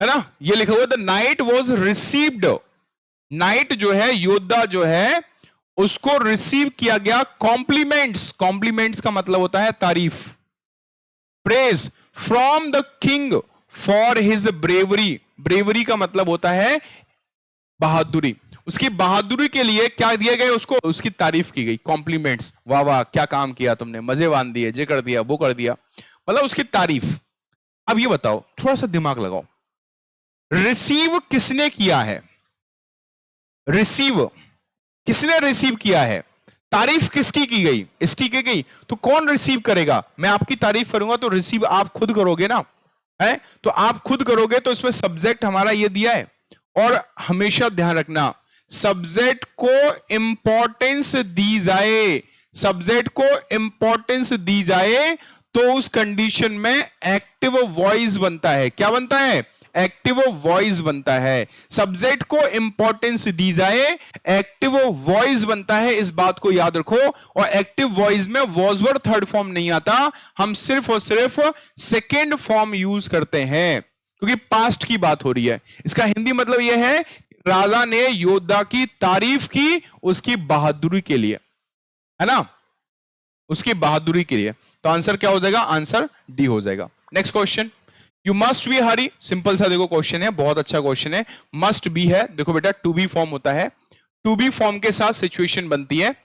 है ना। ये लिखा हुआ the night was received, night जो है, योद्धा जो है, उसको रिसीव किया गया कॉम्प्लीमेंट्स, कॉम्प्लीमेंट्स का मतलब होता है तारीफ, praise from the king for his bravery, bravery का मतलब होता है बहादुरी, उसकी बहादुरी के लिए क्या दिए गए उसको, उसकी तारीफ की गई, कॉम्प्लीमेंट्स, वाह वाह क्या काम किया तुमने, मजे बांध दिए, ये कर दिया वो कर दिया, मतलब उसकी तारीफ। अब ये बताओ, थोड़ा सा दिमाग लगाओ, रिसीव किसने किया है, रिसीव किसने रिसीव किया है, तारीफ किसकी की गई, इसकी की गई, तो कौन रिसीव करेगा, मैं आपकी तारीफ करूंगा तो रिसीव आप खुद करोगे ना, है तो आप खुद करोगे, तो इसमें सब्जेक्ट हमारा ये दिया है। और हमेशा ध्यान रखना, सब्जेक्ट को इंपॉर्टेंस दी जाए, सब्जेक्ट को इंपॉर्टेंस दी जाए तो उस कंडीशन में एक्टिव वॉइस बनता है, क्या बनता है, एक्टिव वॉइस बनता है। सब्जेक्ट को इंपॉर्टेंस दी जाए, एक्टिव वॉइस बनता है, इस बात को याद रखो। और एक्टिव वॉइस में वॉज वर्ड थर्ड फॉर्म नहीं आता, हम सिर्फ और सिर्फ सेकेंड फॉर्म यूज करते हैं, क्योंकि पास्ट की बात हो रही है। इसका हिंदी मतलब यह है, राजा ने योद्धा की तारीफ की उसकी बहादुरी के लिए, है ना, उसकी बहादुरी के लिए। तो आंसर क्या हो जाएगा, आंसर डी हो जाएगा। Next question, you must be Hari, simple सा देखो क्वेश्चन है, बहुत अच्छा क्वेश्चन है। मस्ट बी है, देखो बेटा टू बी फॉर्म होता है, टू बी फॉर्म के साथ सिचुएशन बनती है।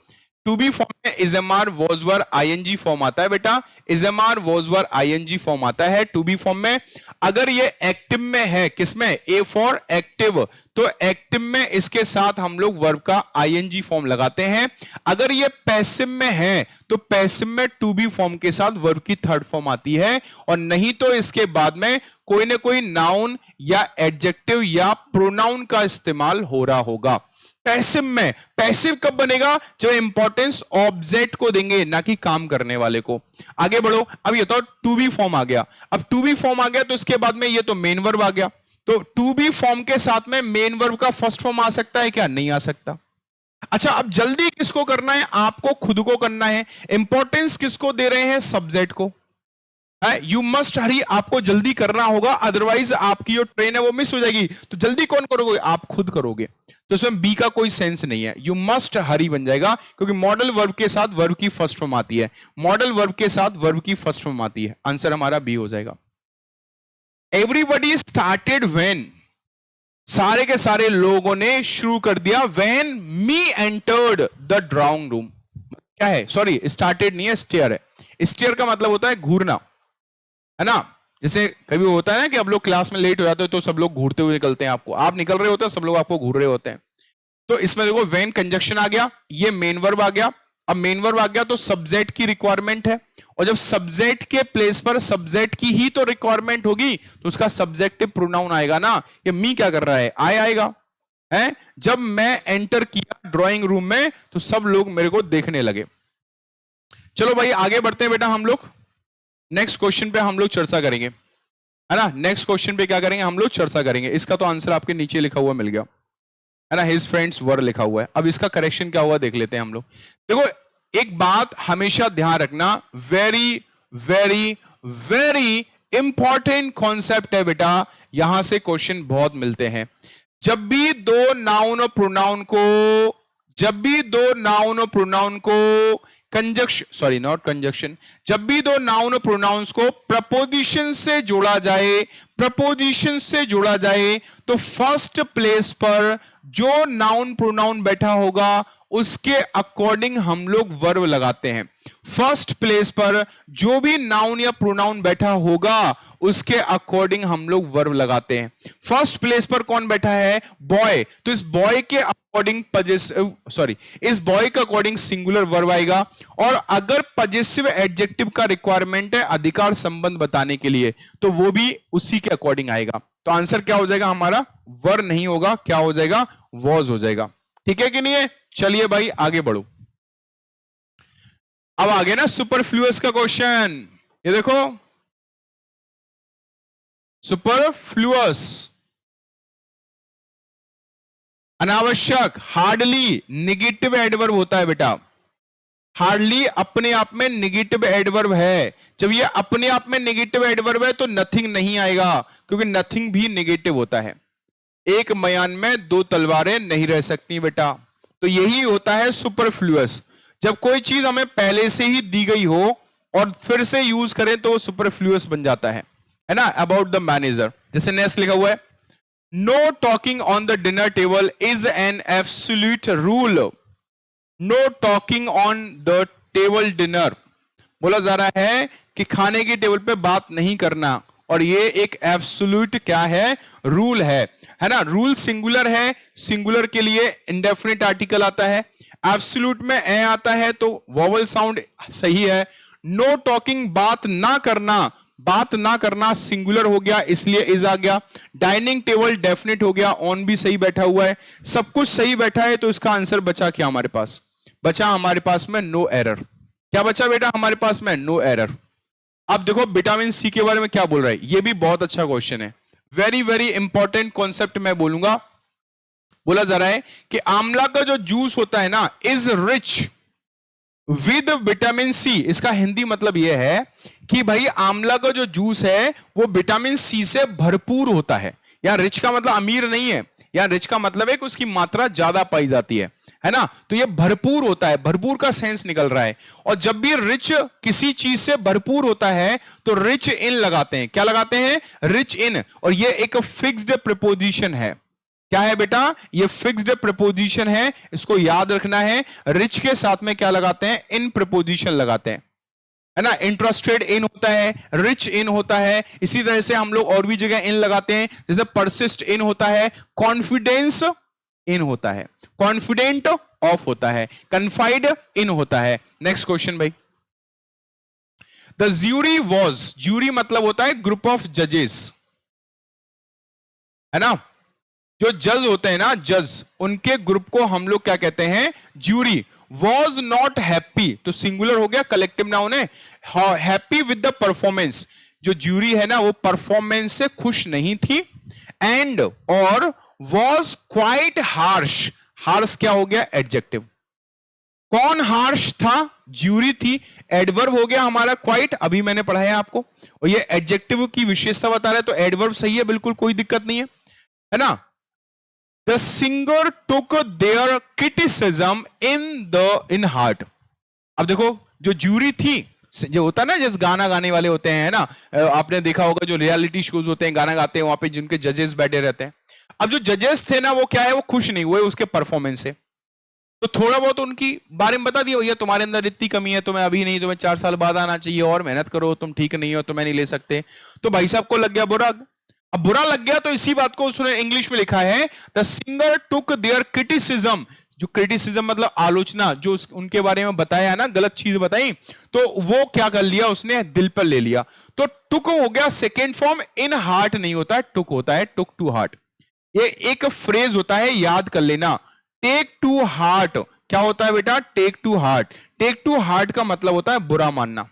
टू बी फॉर्म में इजएमआर वॉज वर आईएनजी फॉर्म आता है बेटा, इजएमआर वॉज वर आईएनजी फॉर्म आता है टू बी फॉर्म में। अगर ये एक्टिव में है, किसमें, ए फॉर एक्टिव, तो एक्टिव में इसके साथ हम लोग वर्ब का आईएनजी फॉर्म लगाते हैं। अगर ये पैसिव में है तो पैसिव में टू बी फॉर्म के साथ वर्ब की थर्ड फॉर्म आती है, और नहीं तो इसके बाद में कोई ना कोई नाउन या एडजेक्टिव या प्रोनाउन का इस्तेमाल हो रहा होगा। पैसिव में, पैसिव कब बनेगा, जब इंपॉर्टेंस ऑब्जेक्ट को देंगे, ना कि काम करने वाले को। आगे बढ़ो, अब ये तो टू बी फॉर्म आ गया, अब टू बी फॉर्म आ गया तो इसके बाद में ये तो मेन वर्ब आ गया, तो टू बी फॉर्म के साथ में मेन वर्ब का फर्स्ट फॉर्म आ सकता है क्या, नहीं आ सकता। अच्छा, अब जल्दी किसको करना है, आपको खुद को करना है। इंपॉर्टेंस किसको दे रहे हैं, सब्जेक्ट को। यू मस्ट हरी, आपको जल्दी करना होगा, अदरवाइज आपकी जो ट्रेन है वो मिस हो जाएगी। तो जल्दी कौन करोगे, आप खुद करोगे, तो इसमें बी का कोई सेंस नहीं है, यू मस्ट हरी बन जाएगा, क्योंकि मॉडल वर्ब के साथ वर्ब की फर्स्ट फॉर्म आती है, मॉडल वर्ब के साथ वर्ब की फर्स्ट फॉर्म आती है। आंसर हमारा बी हो जाएगा। एवरीबडी स्टार्टेड व्हेन, सारे के सारे लोगों ने शुरू कर दिया, when me entered the drawing room. क्या है, सॉरी स्टार्टेड नहीं है, स्टेयर है। स्टेयर का मतलब होता है घूरना, है ना। जैसे कभी होता है ना कि अब लोग क्लास में लेट हो जाते हो तो सब लोग घूरते हुए निकलते हैं, आपको, आप निकल रहे होते हैं, सब लोग आपको घूर रहे होते हैं। तो इसमें देखो व्हेन कंजक्शन आ गया, ये मेन वर्ब आ गया। अब मेन वर्ब आ गया तो सब्जेक्ट की रिक्वायरमेंट है, और जब सब्जेक्ट के प्लेस पर सब्जेक्ट की ही तो रिक्वायरमेंट होगी, तो उसका सब्जेक्टिव प्रोनाउन आएगा ना। ये मी क्या कर रहा है, आएगा, है। जब मैं एंटर किया ड्राइंग रूम में तो सब लोग मेरे को देखने लगे। चलो भाई आगे बढ़ते हैं बेटा, हम लोग नेक्स्ट क्वेश्चन पे हम लोग चर्चा करेंगे, है ना। नेक्स्ट क्वेश्चन पे क्या करेंगे, हम लोग चर्चा करेंगे। इसका तो आंसर आपके नीचे लिखा हुआ मिल गया, है ना, हिज फ्रेंड्स वर लिखा हुआ है। अब इसका करेक्शन क्या हुआ देख लेते हैं हम लोग। देखो एक बात हमेशा ध्यान रखना, very very very important concept है बेटा, यहां से क्वेश्चन बहुत मिलते हैं। जब भी दो नाउन और प्रोनाउन को, जब भी दो नाउन और प्रोनाउन को कंजक्शन, सॉरी नॉट कंजक्शन, जब भी दो नाउन और प्रोनाउंस को प्रपोजिशन से जोड़ा जाए, प्रपोजिशन से जोड़ा जाए, तो फर्स्ट प्लेस पर जो नाउन प्रोनाउन बैठा होगा उसके अकॉर्डिंग हम लोग वर्ब लगाते हैं। फर्स्ट प्लेस पर जो भी नाउन या प्रोनाउन बैठा होगा उसके अकॉर्डिंग हम लोग वर्ब लगाते हैं। फर्स्ट प्लेस पर कौन बैठा है, बॉय, तो इस बॉय के अकॉर्डिंग पजेसिव, सॉरी इस बॉय के अकॉर्डिंग सिंगुलर वर्ब आएगा। और अगर पजेसिव एडजेक्टिव का रिक्वायरमेंट है अधिकार संबंध बताने के लिए, तो वो भी उसी के अकॉर्डिंग आएगा। तो आंसर क्या हो जाएगा हमारा, वर नहीं होगा, क्या हो जाएगा, वॉज हो जाएगा। ठीक है कि नहीं है। चलिए भाई आगे बढ़ो। अब आगे ना सुपरफ्लुअस का क्वेश्चन, ये देखो सुपरफ्लुअस, अनावश्यक, हार्डली, निगेटिव एडवर्ब होता है बेटा। हार्डली अपने आप में नेगेटिव एडवर्ब है। जब ये अपने आप में नेगेटिव एडवर्ब है तो नथिंग नहीं आएगा, क्योंकि नथिंग भी नेगेटिव होता है। एक मयान में दो तलवारें नहीं रह सकती बेटा। तो यही होता है सुपरफ्लुअस। जब कोई चीज हमें पहले से ही दी गई हो और फिर से यूज करें तो वो सुपरफ्लुअस बन जाता है ना। अबाउट द मैनेजर, जैसे नेक्स्ट लिखा हुआ है, know talking on the dinner table is an absolute rule. Know talking on the table dinner, बोला जा रहा है कि खाने की टेबल पे बात नहीं करना, और ये एक एब्सोल्यूट क्या है, रूल है ना। रूल सिंगुलर है, सिंगुलर के लिए इंडेफिनिट आर्टिकल आता है। एब्सोल्यूट में ए आता है तो वोवल साउंड सही है। नो टॉकिंग, बात ना करना, बात ना करना सिंगुलर हो गया इसलिए इज आ गया। डाइनिंग टेबल डेफिनेट हो गया, ऑन भी सही बैठा हुआ है, सब कुछ सही बैठा है। तो इसका आंसर बचा क्या हमारे पास, बचा हमारे पास में नो एरर। क्या बचा बेटा हमारे पास में, नो एरर। अब देखो विटामिन सी के बारे में क्या बोल रहा है, ये भी बहुत अच्छा क्वेश्चन है, वेरी वेरी इंपॉर्टेंट कॉन्सेप्ट मैं बोलूंगा। बोला जा रहा है कि आंवला का जो जूस होता है ना, is rich with vitamin C. इसका हिंदी मतलब यह है कि भाई आंवला का जो जूस है वो विटामिन सी से भरपूर होता है। या रिच का मतलब अमीर नहीं है, या रिच का मतलब है कि उसकी मात्रा ज्यादा पाई जाती है ना। तो ये भरपूर होता है, भरपूर का सेंस निकल रहा है। और जब भी रिच किसी चीज से भरपूर होता है तो रिच इन लगाते हैं। क्या लगाते हैं, रिच इन। और ये एक फिक्स्ड प्रीपोजिशन है। क्या है बेटा, ये फिक्स्ड प्रीपोजिशन है, इसको याद रखना है। रिच के साथ में क्या लगाते हैं, इन प्रीपोजिशन लगाते हैं, है ना। इंटरेस्टेड इन होता है, रिच इन होता है। इसी तरह से हम लोग और भी जगह इन लगाते हैं, जैसे परसिस्ट इन होता है, कॉन्फिडेंस इन होता है, कॉन्फिडेंट ऑफ होता है, कन्फाइड इन होता है। नेक्स्ट क्वेश्चन भाई, द ज्यूरी वॉज, ज्यूरी मतलब होता है ग्रुप ऑफ जजेस, है ना। जो जज होते हैं ना, जज, उनके ग्रुप को हम लोग क्या कहते हैं, ज्यूरी। वॉज नॉट हैप्पी, तो सिंगुलर हो गया, कलेक्टिव नाउन है। हैप्पी विद द परफॉर्मेंस, जो ज्यूरी है ना वो परफॉर्मेंस से खुश नहीं थी। एंड और वॉज क्वाइट हार्श, हार्श क्या हो गया, एडजेक्टिव। कौन हार्श था, ज्यूरी थी। एडवर्ब हो गया हमारा क्वाइट, अभी मैंने पढ़ाया आपको। और ये एडजेक्टिव की विशेषता बता रहा है, तो एडवर्ब सही है, बिल्कुल कोई दिक्कत नहीं है ना। The singer took their criticism in heart. अब देखो जो ज्यूरी थी, जो होता है ना, जिस गाना गाने वाले होते हैं ना, आपने देखा होगा जो रियलिटी शोज होते हैं, गाना गाते हैं, वहां पे जिनके जजेस बैठे रहते हैं। अब जो जजेस थे ना वो क्या है, वो खुश नहीं हुए उसके परफॉर्मेंस से। तो थोड़ा बहुत उनकी बारे में बता दिया, भैया तुम्हारे अंदर इतनी कमी है, तुम्हें अभी नहीं, तुम्हें 4 साल बाद आना चाहिए, और मेहनत करो, तुम ठीक नहीं हो, तुम्हें नहीं ले सकते। तो भाई साहब को लग गया बुरा। अब बुरा लग गया तो इसी बात को उसने इंग्लिश में लिखा है, the singer took there criticism. जो क्रिटिसिज्म मतलब आलोचना, जो उनके बारे में बताया ना, गलत चीज बताई, तो वो क्या कर लिया उसने, दिल पर ले लिया। तो टुक हो गया सेकेंड फॉर्म, इन हार्ट नहीं होता है, टुक होता है, टुक टू हार्ट। ये एक फ्रेज होता है, याद कर लेना, टेक टू हार्ट। क्या होता है बेटा, take to heart. Take to heart का मतलब होता है बुरा मानना।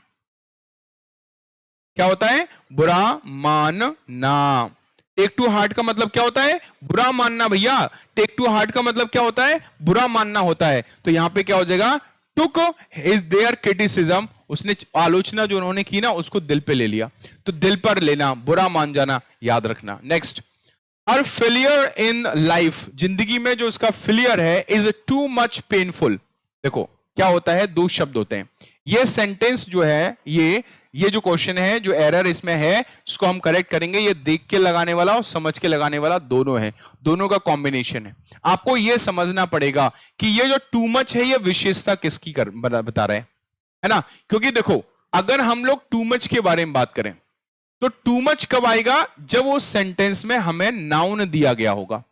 क्या होता है, बुरा मानना। टेक टू हार्ट का मतलब क्या होता है, बुरा मानना भैया। टेक टू हार्ट का मतलब क्या होता है, बुरा मानना होता है। तो यहां पे क्या हो जाएगा, टुक इज देयर क्रिटिसिज्म, उसने आलोचना जो उन्होंने की ना उसको दिल पे ले लिया। तो दिल पर लेना, बुरा मान जाना, याद रखना। Next, her failure in life, जिंदगी में जो उसका फेलियर है, इज टू मच पेनफुल। देखो क्या होता है, दो शब्द होते हैं। ये सेंटेंस जो है, ये जो क्वेश्चन है, जो एरर इसमें है, इसको हम करेक्ट करेंगे। ये देख के लगाने वाला और समझ के लगाने वाला दोनों है, दोनों का कॉम्बिनेशन है। आपको ये समझना पड़ेगा कि ये जो टू मच है, ये विशेषता किसकी बता रहे हैं, है ना। क्योंकि देखो अगर हम लोग टू मच के बारे में बात करें तो टू मच कब आएगा, जब उस सेंटेंस में हमें नाउन दिया गया होगा।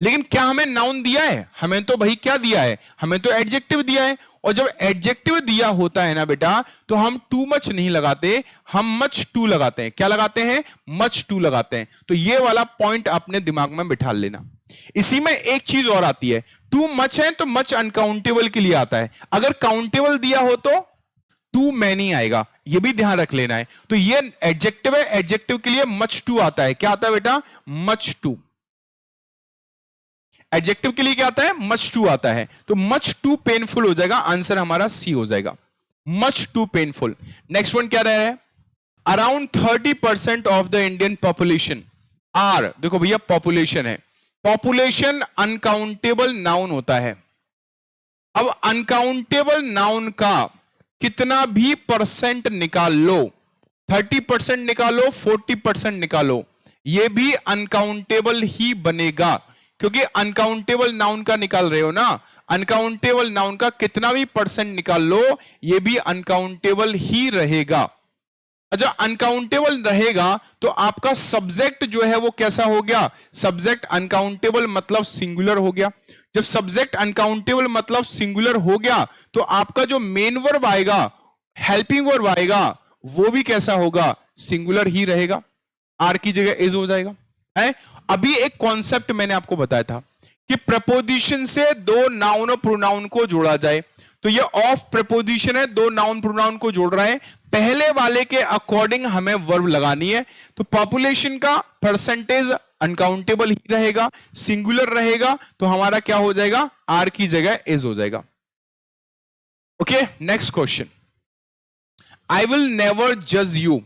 लेकिन क्या हमें नाउन दिया है, हमें तो भाई क्या दिया है, हमें तो एडजेक्टिव दिया है। और जब एडजेक्टिव दिया होता है ना बेटा, तो हम टू मच नहीं लगाते, हम मच टू लगाते हैं। क्या लगाते हैं, मच टू लगाते हैं। तो ये वाला पॉइंट अपने दिमाग में बिठा लेना। इसी में एक चीज और आती है, टू मच है तो मच अनकाउंटेबल के लिए आता है। अगर काउंटेबल दिया हो तो टू मैनी आएगा, ये भी ध्यान रख लेना है। तो ये एडजेक्टिव है, एडजेक्टिव के लिए मच टू आता है। क्या आता है बेटा, मच टू। एडजेक्टिव के लिए क्या आता है? मच टू आता है, तो मच टू पेनफुल हो जाएगा, आंसर हमारा सी हो जाएगा, much too painful. Next one क्या रह है? Around 30% of the Indian population are, देखो भैया पॉपुलेशन है, पॉपुलेशन अनकाउंटेबल नाउन होता है। अब अनकाउंटेबल नाउन का कितना भी परसेंट निकाल लो, 30% निकालो, 40% निकालो, ये भी अनकाउंटेबल ही बनेगा, क्योंकि अनकाउंटेबल नाउन का निकाल रहे हो ना, अनकाउंटेबल नाउन का कितना भी परसेंट निकाल लो, ये भी अनकाउंटेबल ही रहेगा। अच्छा, अनकाउंटेबल रहेगा तो आपका सब्जेक्ट जो है वो कैसा हो गया? सब्जेक्ट अनकाउंटेबल मतलब सिंगुलर हो गया। जब सब्जेक्ट अनकाउंटेबल मतलब सिंगुलर हो गया तो आपका जो मेन वर्ब आएगा, हेल्पिंग वर्ब आएगा, वो भी कैसा होगा? सिंगुलर ही रहेगा, आर की जगह इज हो जाएगा। है? अभी एक कॉन्सेप्ट मैंने आपको बताया था कि प्रपोजिशन से दो नाउन और प्रोनाउन को जोड़ा जाए, तो ये ऑफ प्रपोजिशन है, दो नाउन प्रोनाउन को जोड़ रहा है, पहले वाले के अकॉर्डिंग हमें वर्ब लगानी है। तो पॉपुलेशन का परसेंटेज अनकाउंटेबल ही रहेगा, सिंगुलर रहेगा, तो हमारा क्या हो जाएगा? आर की जगह इज हो जाएगा। Okay, next question. I will never जज यू,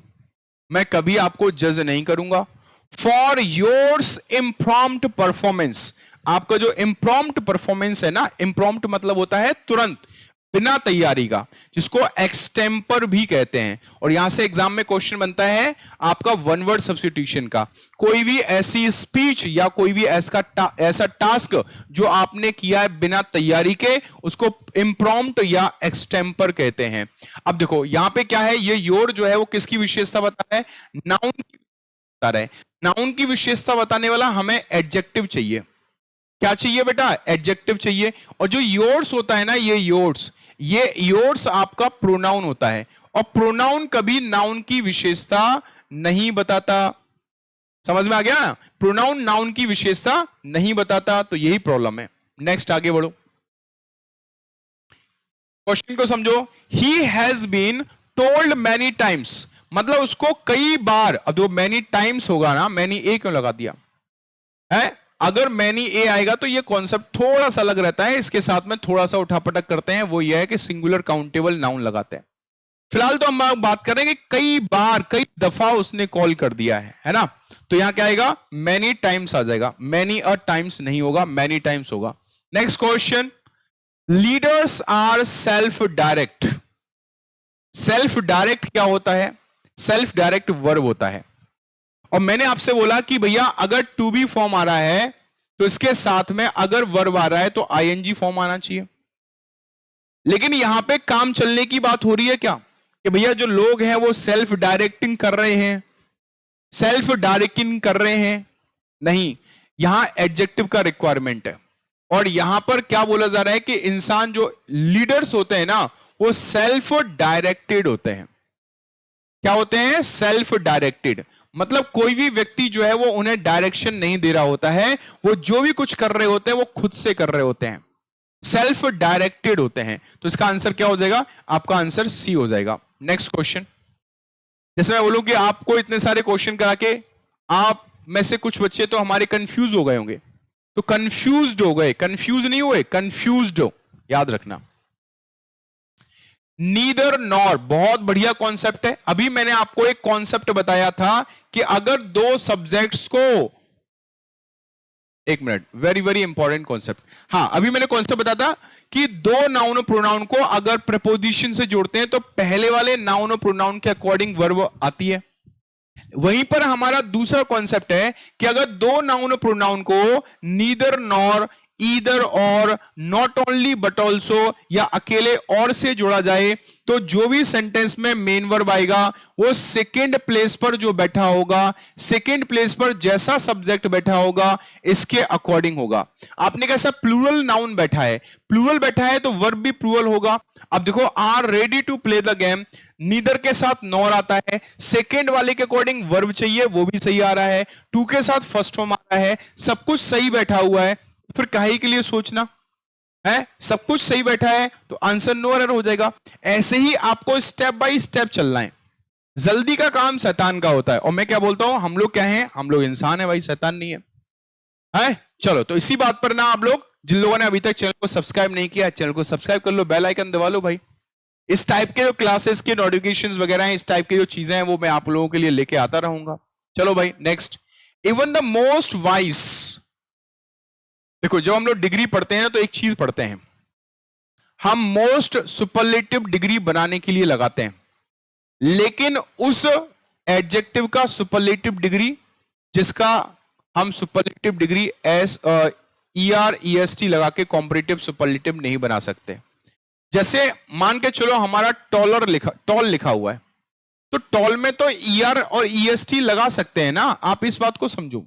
मैं कभी आपको जज नहीं करूंगा, फॉर योर्स इम्प्रॉम्प्ट परफॉर्मेंस, आपका जो इम्प्रॉम्प्ट परफॉर्मेंस है ना, इम्प्रॉम्प्ट मतलब होता है तुरंत, बिना तैयारी का, जिसको एक्सटेम्पर भी कहते हैं। और यहां से एग्जाम में क्वेश्चन बनता है आपका वन वर्ड सब्स्टिट्यूशन का। कोई भी ऐसी स्पीच या कोई भी ऐसा टास्क जो आपने किया है बिना तैयारी के, उसको इम्प्रॉम्प्ट या एक्सटेम्पर कहते हैं। अब देखो यहां पे क्या है, ये योर जो है वो किसकी विशेषता बता है? नाउन की बता रहा है। नाउन की विशेषता बताने वाला हमें एडजेक्टिव चाहिए। क्या चाहिए बेटा? एडजेक्टिव चाहिए। और जो योर्स होता है ना, ये योर्स आपका प्रोनाउन होता है, और प्रोनाउन कभी नाउन की विशेषता नहीं बताता। समझ में आ गया? प्रोनाउन नाउन की विशेषता नहीं बताता, तो यही प्रॉब्लम है। नेक्स्ट आगे बढ़ो, क्वेश्चन को समझो। He has been told many times, मतलब उसको कई बार, अब जो मैनी टाइम्स होगा ना, मैनी ए क्यों लगा दिया है? अगर मैनी ए आएगा तो ये कॉन्सेप्ट थोड़ा सा अलग रहता है, इसके साथ में थोड़ा सा उठापटक करते हैं, वो ये है कि सिंगुलर काउंटेबल नाउन लगाते हैं। फिलहाल तो हम बात कर रहे हैं कि कई बार, कई दफा उसने कॉल कर दिया है ना, तो यहां क्या आएगा? मैनी टाइम्स आ जाएगा, मैनी अ टाइम्स नहीं होगा, मैनी टाइम्स होगा। Next question, leaders are self direct. Self direct क्या होता है? सेल्फ डायरेक्ट वर्ब होता है। और मैंने आपसे बोला कि भैया अगर टू बी फॉर्म आ रहा है तो इसके साथ में अगर वर्ब आ रहा है तो आईएनजी फॉर्म आना चाहिए। लेकिन यहां पे काम चलने की बात हो रही है क्या, कि भैया जो लोग हैं वो सेल्फ डायरेक्टिंग कर रहे हैं, सेल्फ डायरेक्टिंग कर रहे हैं? नहीं, यहां एडजेक्टिव का रिक्वायरमेंट है। और यहां पर क्या बोला जा रहा है कि इंसान जो लीडर्स होते हैं ना, वो सेल्फ डायरेक्टेड होते हैं। क्या होते हैं? Self directed. मतलब कोई भी व्यक्ति जो है वो उन्हें डायरेक्शन नहीं दे रहा होता है, वो जो भी कुछ कर रहे होते हैं वो खुद से कर रहे होते हैं, सेल्फ डायरेक्टेड होते हैं। तो इसका आंसर क्या हो जाएगा? आपका आंसर सी हो जाएगा। नेक्स्ट क्वेश्चन, जैसे मैं बोलूं कि आपको इतने सारे क्वेश्चन करा के आप में से कुछ बच्चे तो हमारे कंफ्यूज हो गए होंगे, तो कंफ्यूज्ड हो गए, कंफ्यूज नहीं हुए, कंफ्यूज्ड हो, याद रखना। नीदर नॉर बहुत बढ़िया कॉन्सेप्ट है। अभी मैंने आपको एक कॉन्सेप्ट बताया था कि अगर दो सब्जेक्ट्स को, एक minute, very very important concept. हाँ, अभी मैंने कॉन्सेप्ट बताया था कि दो नाउन और प्रोनाउन को अगर प्रपोजिशन से जोड़ते हैं तो पहले वाले नाउन और प्रोनाउन के अकॉर्डिंग वर्ब आती है। वहीं पर हमारा दूसरा कॉन्सेप्ट है कि अगर दो नाउन और प्रोनाउन को नीदर नॉर, ईदर और, नॉट ओनली बट ऑल्सो या अकेले और से जोड़ा जाए तो जो भी सेंटेंस में मेन वर्ब आएगा वो सेकेंड प्लेस पर जो बैठा होगा, सेकेंड प्लेस पर जैसा सब्जेक्ट बैठा होगा इसके अकॉर्डिंग होगा। आपने कैसा प्लूरल नाउन बैठा है, प्लूरल बैठा है तो वर्ब भी प्लूरल होगा। अब देखो, are ready to play the game, neither के साथ नॉर आता है, सेकेंड वाले के अकॉर्डिंग वर्ब चाहिए, वो भी सही आ रहा है, टू के साथ फर्स्ट फॉर्म आ रहा है, सब कुछ सही बैठा हुआ है, फिर काहे के लिए सोचना है? सब कुछ सही बैठा है तो आंसर नो एरर हो जाएगा। ऐसे ही आपको स्टेप बाय स्टेप चलना है। जल्दी का काम शैतान का होता है, और मैं क्या बोलता हूं, हम लोग क्या हैं? हम लोग इंसान है भाई, शैतान नहीं है। चलो, तो इसी बात पर ना आप लोग जिन लोगों ने अभी तक चैनल को सब्सक्राइब नहीं किया, चैनल को सब्सक्राइब कर लो, बेल आइकन दबा लो भाई। इस टाइप के जो क्लासेस के नोटिफिकेशंस वगैरह हैं, इस टाइप की जो चीजें हैं, वो मैं आप लोगों के लिए लेके आता रहूंगा। चलो भाई, next, even the most wise. देखो, जब हम लोग डिग्री पढ़ते हैं तो एक चीज पढ़ते हैं, हम मोस्ट सुपरलेटिव डिग्री बनाने के लिए लगाते हैं, लेकिन उस एडजेक्टिव का सुपरलेटिव डिग्री जिसका हम superlative degree S ER EST लगा के कॉम्परेटिव सुपरलेटिव नहीं बना सकते। जैसे मान के चलो हमारा टॉल लिखा हुआ है, तो टॉल में तो ER और EST लगा सकते हैं ना, आप इस बात को समझो।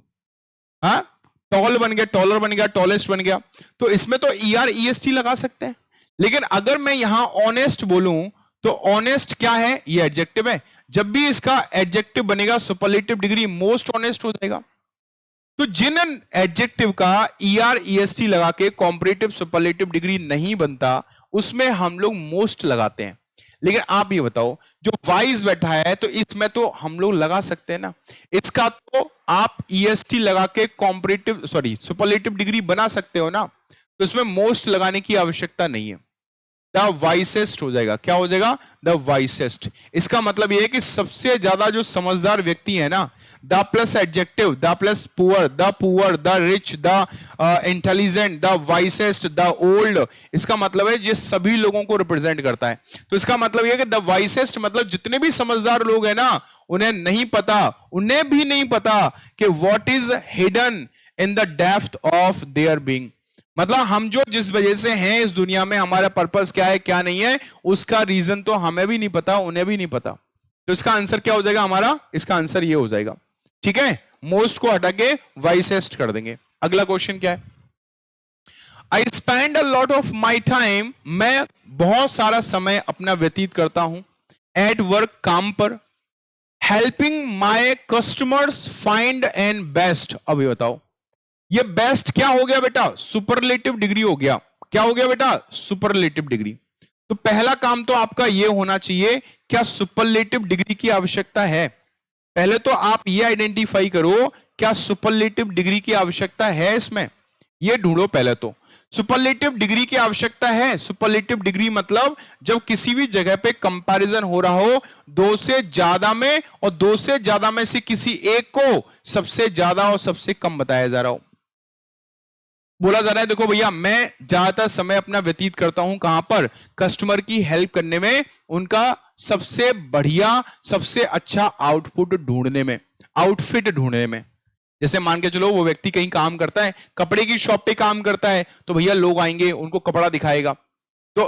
हाँ, टॉल बन गया, टॉलर बन गया, टॉलेस्ट बन गया, तो इसमें तो ER EST लगा सकते हैं। लेकिन अगर मैं यहां ऑनेस्ट बोलूं तो ऑनेस्ट क्या है, ये एडजेक्टिव है, जब भी इसका एडजेक्टिव बनेगा सुपरलेटिव डिग्री मोस्ट ऑनेस्ट हो जाएगा। तो जिन एडजेक्टिव का ER EST लगा के कॉम्परेटिव सुपरलेटिव डिग्री नहीं बनता, उसमें हम लोग मोस्ट लगाते हैं। लेकिन आप ये बताओ, जो वाइज बैठा है तो इसमें तो हम लोग लगा सकते हैं ना, इसका तो आप EST लगा के कॉम्परेटिव सुपरलेटिव डिग्री बना सकते हो ना, तो इसमें मोस्ट लगाने की आवश्यकता नहीं है। द वाइसेस्ट हो जाएगा, क्या हो जाएगा, द वाइसेस्ट। इसका मतलब यह है कि सबसे ज्यादा जो समझदार व्यक्ति है ना, the plus adjective, the plus poor, the rich, the intelligent, the wisest, the old, इसका मतलब है ये सभी लोगों को रिप्रेजेंट करता है। तो इसका मतलब यह है कि द वाइसेस्ट मतलब जितने भी समझदार लोग हैं ना, उन्हें भी नहीं पता कि what is hidden in the depth of their being. मतलब हम जो जिस वजह से हैं इस दुनिया में, हमारा पर्पस क्या है क्या नहीं है, उसका रीजन तो हमें भी नहीं पता, उन्हें भी नहीं पता। तो इसका आंसर क्या हो जाएगा हमारा, इसका आंसर ये हो जाएगा। ठीक है, मोस्ट को हटा के वाइसेस्ट कर देंगे। अगला क्वेश्चन क्या है, I spend a lot of my time, मैं बहुत सारा समय अपना व्यतीत करता हूं, एट वर्क, काम पर, helping my customers find and best. अभी बताओ, ये बेस्ट क्या हो गया बेटा, सुपरलेटिव डिग्री हो गया। क्या हो गया बेटा, सुपरलेटिव डिग्री। तो पहला काम तो आपका ये होना चाहिए, क्या सुपरलेटिव डिग्री की आवश्यकता है। पहले तो आप ये आइडेंटिफाई करो, क्या सुपरलेटिव डिग्री की आवश्यकता है इसमें, ये ढूंढो पहले तो। सुपरलेटिव डिग्री की आवश्यकता है। सुपरलेटिव डिग्री मतलब जब किसी भी जगह पे कंपैरिजन हो रहा हो दो से ज्यादा में, और दो से ज्यादा में से किसी एक को सबसे ज्यादा और सबसे कम बताया जा रहा हो। बोला जा रहा है देखो भैया, मैं ज्यादातर समय अपना व्यतीत करता हूं कहां पर, कस्टमर की हेल्प करने में, उनका सबसे बढ़िया सबसे अच्छा आउटपुट ढूंढने में, आउटफिट ढूंढने में। जैसे मान के चलो वो व्यक्ति कहीं काम करता है, कपड़े की शॉप पे काम करता है, तो भैया लोग आएंगे, उनको कपड़ा दिखाएगा, तो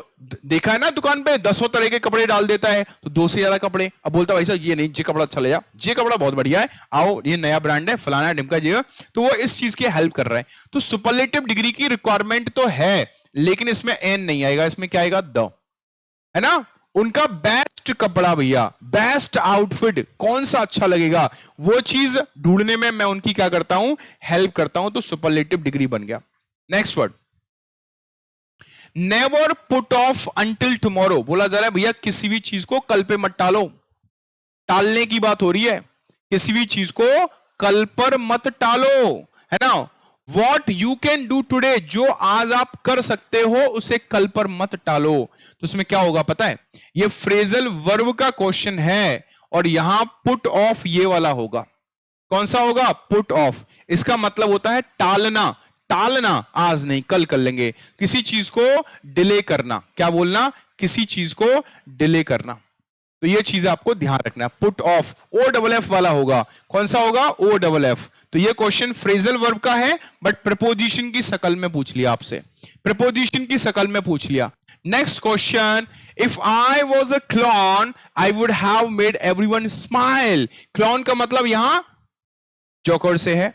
देखा है ना दुकान पे 10 तरह के कपड़े डाल देता है, तो 2 से ज्यादा कपड़े। अब बोलता है भाई साहब ये नहीं, ये कपड़ा अच्छा ले जा, ये कपड़ा बहुत बढ़िया है, आओ ये नया ब्रांड है, फलाना ढिमका जी, तो वो इस चीज की हेल्प कर रहा है। तो सुपरलेटिव डिग्री की रिक्वायरमेंट तो है, लेकिन इसमें एन नहीं आएगा, इसमें क्या आएगा, द, है ना। उनका बेस्ट कपड़ा भैया, बेस्ट आउटफिट कौन सा अच्छा लगेगा, वो चीज ढूंढने में मैं उनकी क्या करता हूं, हेल्प करता हूं। तो सुपरलेटिव डिग्री बन गया। Next word, never put off until tomorrow. बोला जा रहा है भैया किसी भी चीज को कल पे मत टालो, टालने की बात हो रही है, किसी भी चीज को कल पर मत टालो, है ना। What you can do today, जो आज आप कर सकते हो उसे कल पर मत टालो। तो उसमें क्या होगा पता है, ये फ्रेजल वर्ब का क्वेश्चन है, और यहां पुट ऑफ ये वाला होगा। कौन सा होगा, पुट ऑफ। इसका मतलब होता है टालना, टालना, आज नहीं कल कर लेंगे, किसी चीज को डिले करना। क्या बोलना, किसी चीज को डिले करना। तो ये चीज आपको ध्यान रखना, पुट ऑफ OFF वाला होगा। कौन सा होगा, OFF। तो ये क्वेश्चन फ्रेजल वर्ब का है, बट प्रपोजिशन की शकल में पूछ लिया आपसे, प्रपोजिशन की शकल में पूछ लिया। Next question, if I was a clone I would have made everyone smile. Clone का मतलब यहां जोकर से है,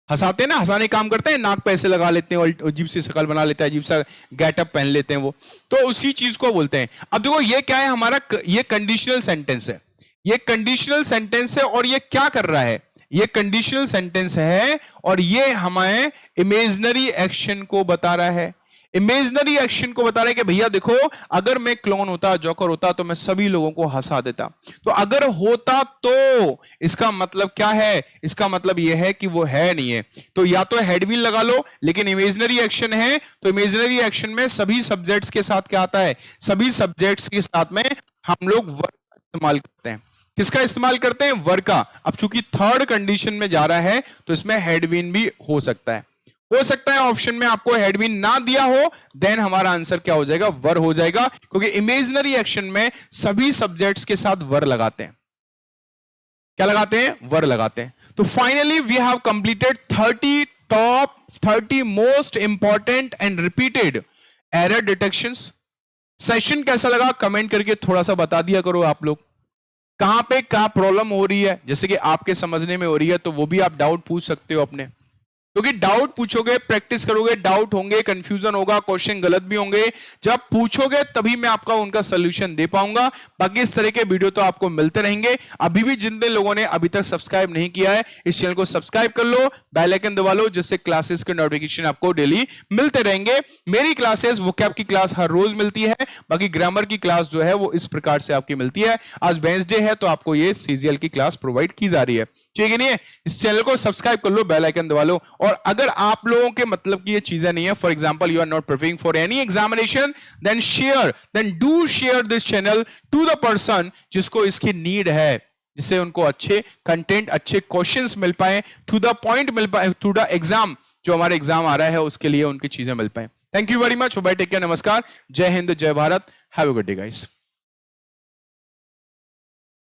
हंसाते हैं ना, हंसाने काम करते हैं, नाक पे ऐसे लगा लेते हैं, अजीब सी शकल बना लेते हैं, अजीब सा गेटअप पहन लेते हैं वो, तो उसी चीज को बोलते हैं। अब देखो ये क्या है हमारा, ये कंडीशनल सेंटेंस है, ये कंडीशनल सेंटेंस है, और ये क्या कर रहा है, ये कंडीशनल सेंटेंस है, और ये हमें इमेजिनरी एक्शन को बता रहा है। इमेजिनरी एक्शन को बता रहे हैं कि भैया देखो, अगर मैं क्लोन होता, जोकर होता, तो मैं सभी लोगों को हंसा देता। तो अगर होता तो इसका मतलब क्या है? इसका मतलब यह है कि वो है नहीं है। तो या तो हेडविल लगा लो, लेकिन इमेजिनरी एक्शन है, तो इमेजिनरी एक्शन में सभी सब्जेक्ट्स के साथ क्या आता है? सभी सब्जेक्ट्स के साथ में हम लोग वर्ब का इस्तेमाल करते हैं। किसका इस्तेमाल करते हैं? वर्ब का। अब चूंकि थर्ड कंडीशन में जा रहा है, तो इसमें हेडविन भी हो सकता है। हो सकता है ऑप्शन में आपको हेडविन ना दिया हो, देन हमारा आंसर क्या हो जाएगा? वर हो जाएगा, क्योंकि इमेजिनरी एक्शन में सभी सब्जेक्ट्स के साथ वर लगाते हैं। क्या लगाते हैं? वर लगाते हैं। तो finally we have completed 30 most important and repeated error detections. Session कैसा लगा कमेंट करके थोड़ा सा बता दिया करो आप लोग। कहां पे क्या प्रॉब्लम हो रही है, जैसे कि आपके समझने में हो रही है, तो वो भी आप डाउट पूछ सकते हो अपने, क्योंकि डाउट पूछोगे, प्रैक्टिस करोगे, डाउट होंगे, कंफ्यूजन होगा, क्वेश्चन गलत भी होंगे। जब पूछोगे तभी मैं आपका उनका सोल्यूशन दे पाऊंगा। बाकी इस तरह के वीडियो तो आपको मिलते रहेंगे। अभी भी जिन लोगों ने अभी तक सब्सक्राइब नहीं किया है, इस चैनल को सब्सक्राइब कर लो, बेल आइकन दबा लो, जिससे क्लासेस के नोटिफिकेशन आपको डेली मिलते रहेंगे। मेरी क्लासेस वोकैब की क्लास हर रोज मिलती है, बाकी ग्रामर की क्लास जो है वो इस प्रकार से आपकी मिलती है। आज वेडनेसडे है तो आपको ये सीजीएल की क्लास प्रोवाइड की जा रही है, ठीक है? नहीं, इस चैनल को सब्सक्राइब कर लो, बेल आइकन दबा लो। और अगर आप लोगों के मतलब की ये चीजें नहीं है, for example you are not preparing for any examination, then do share this channel to the person जिसको इसकी नीड है, जिससे उनको अच्छे कंटेंट, अच्छे क्वेश्चंस मिल पाए, टू द पॉइंट मिल पाए, टू द एग्जाम, जो हमारे एग्जाम आ रहा है उसके लिए उनकी चीजें मिल पाए। Thank you very much, bye, take care, नमस्कार, जय हिंद, जय Bharat, have a good day guys.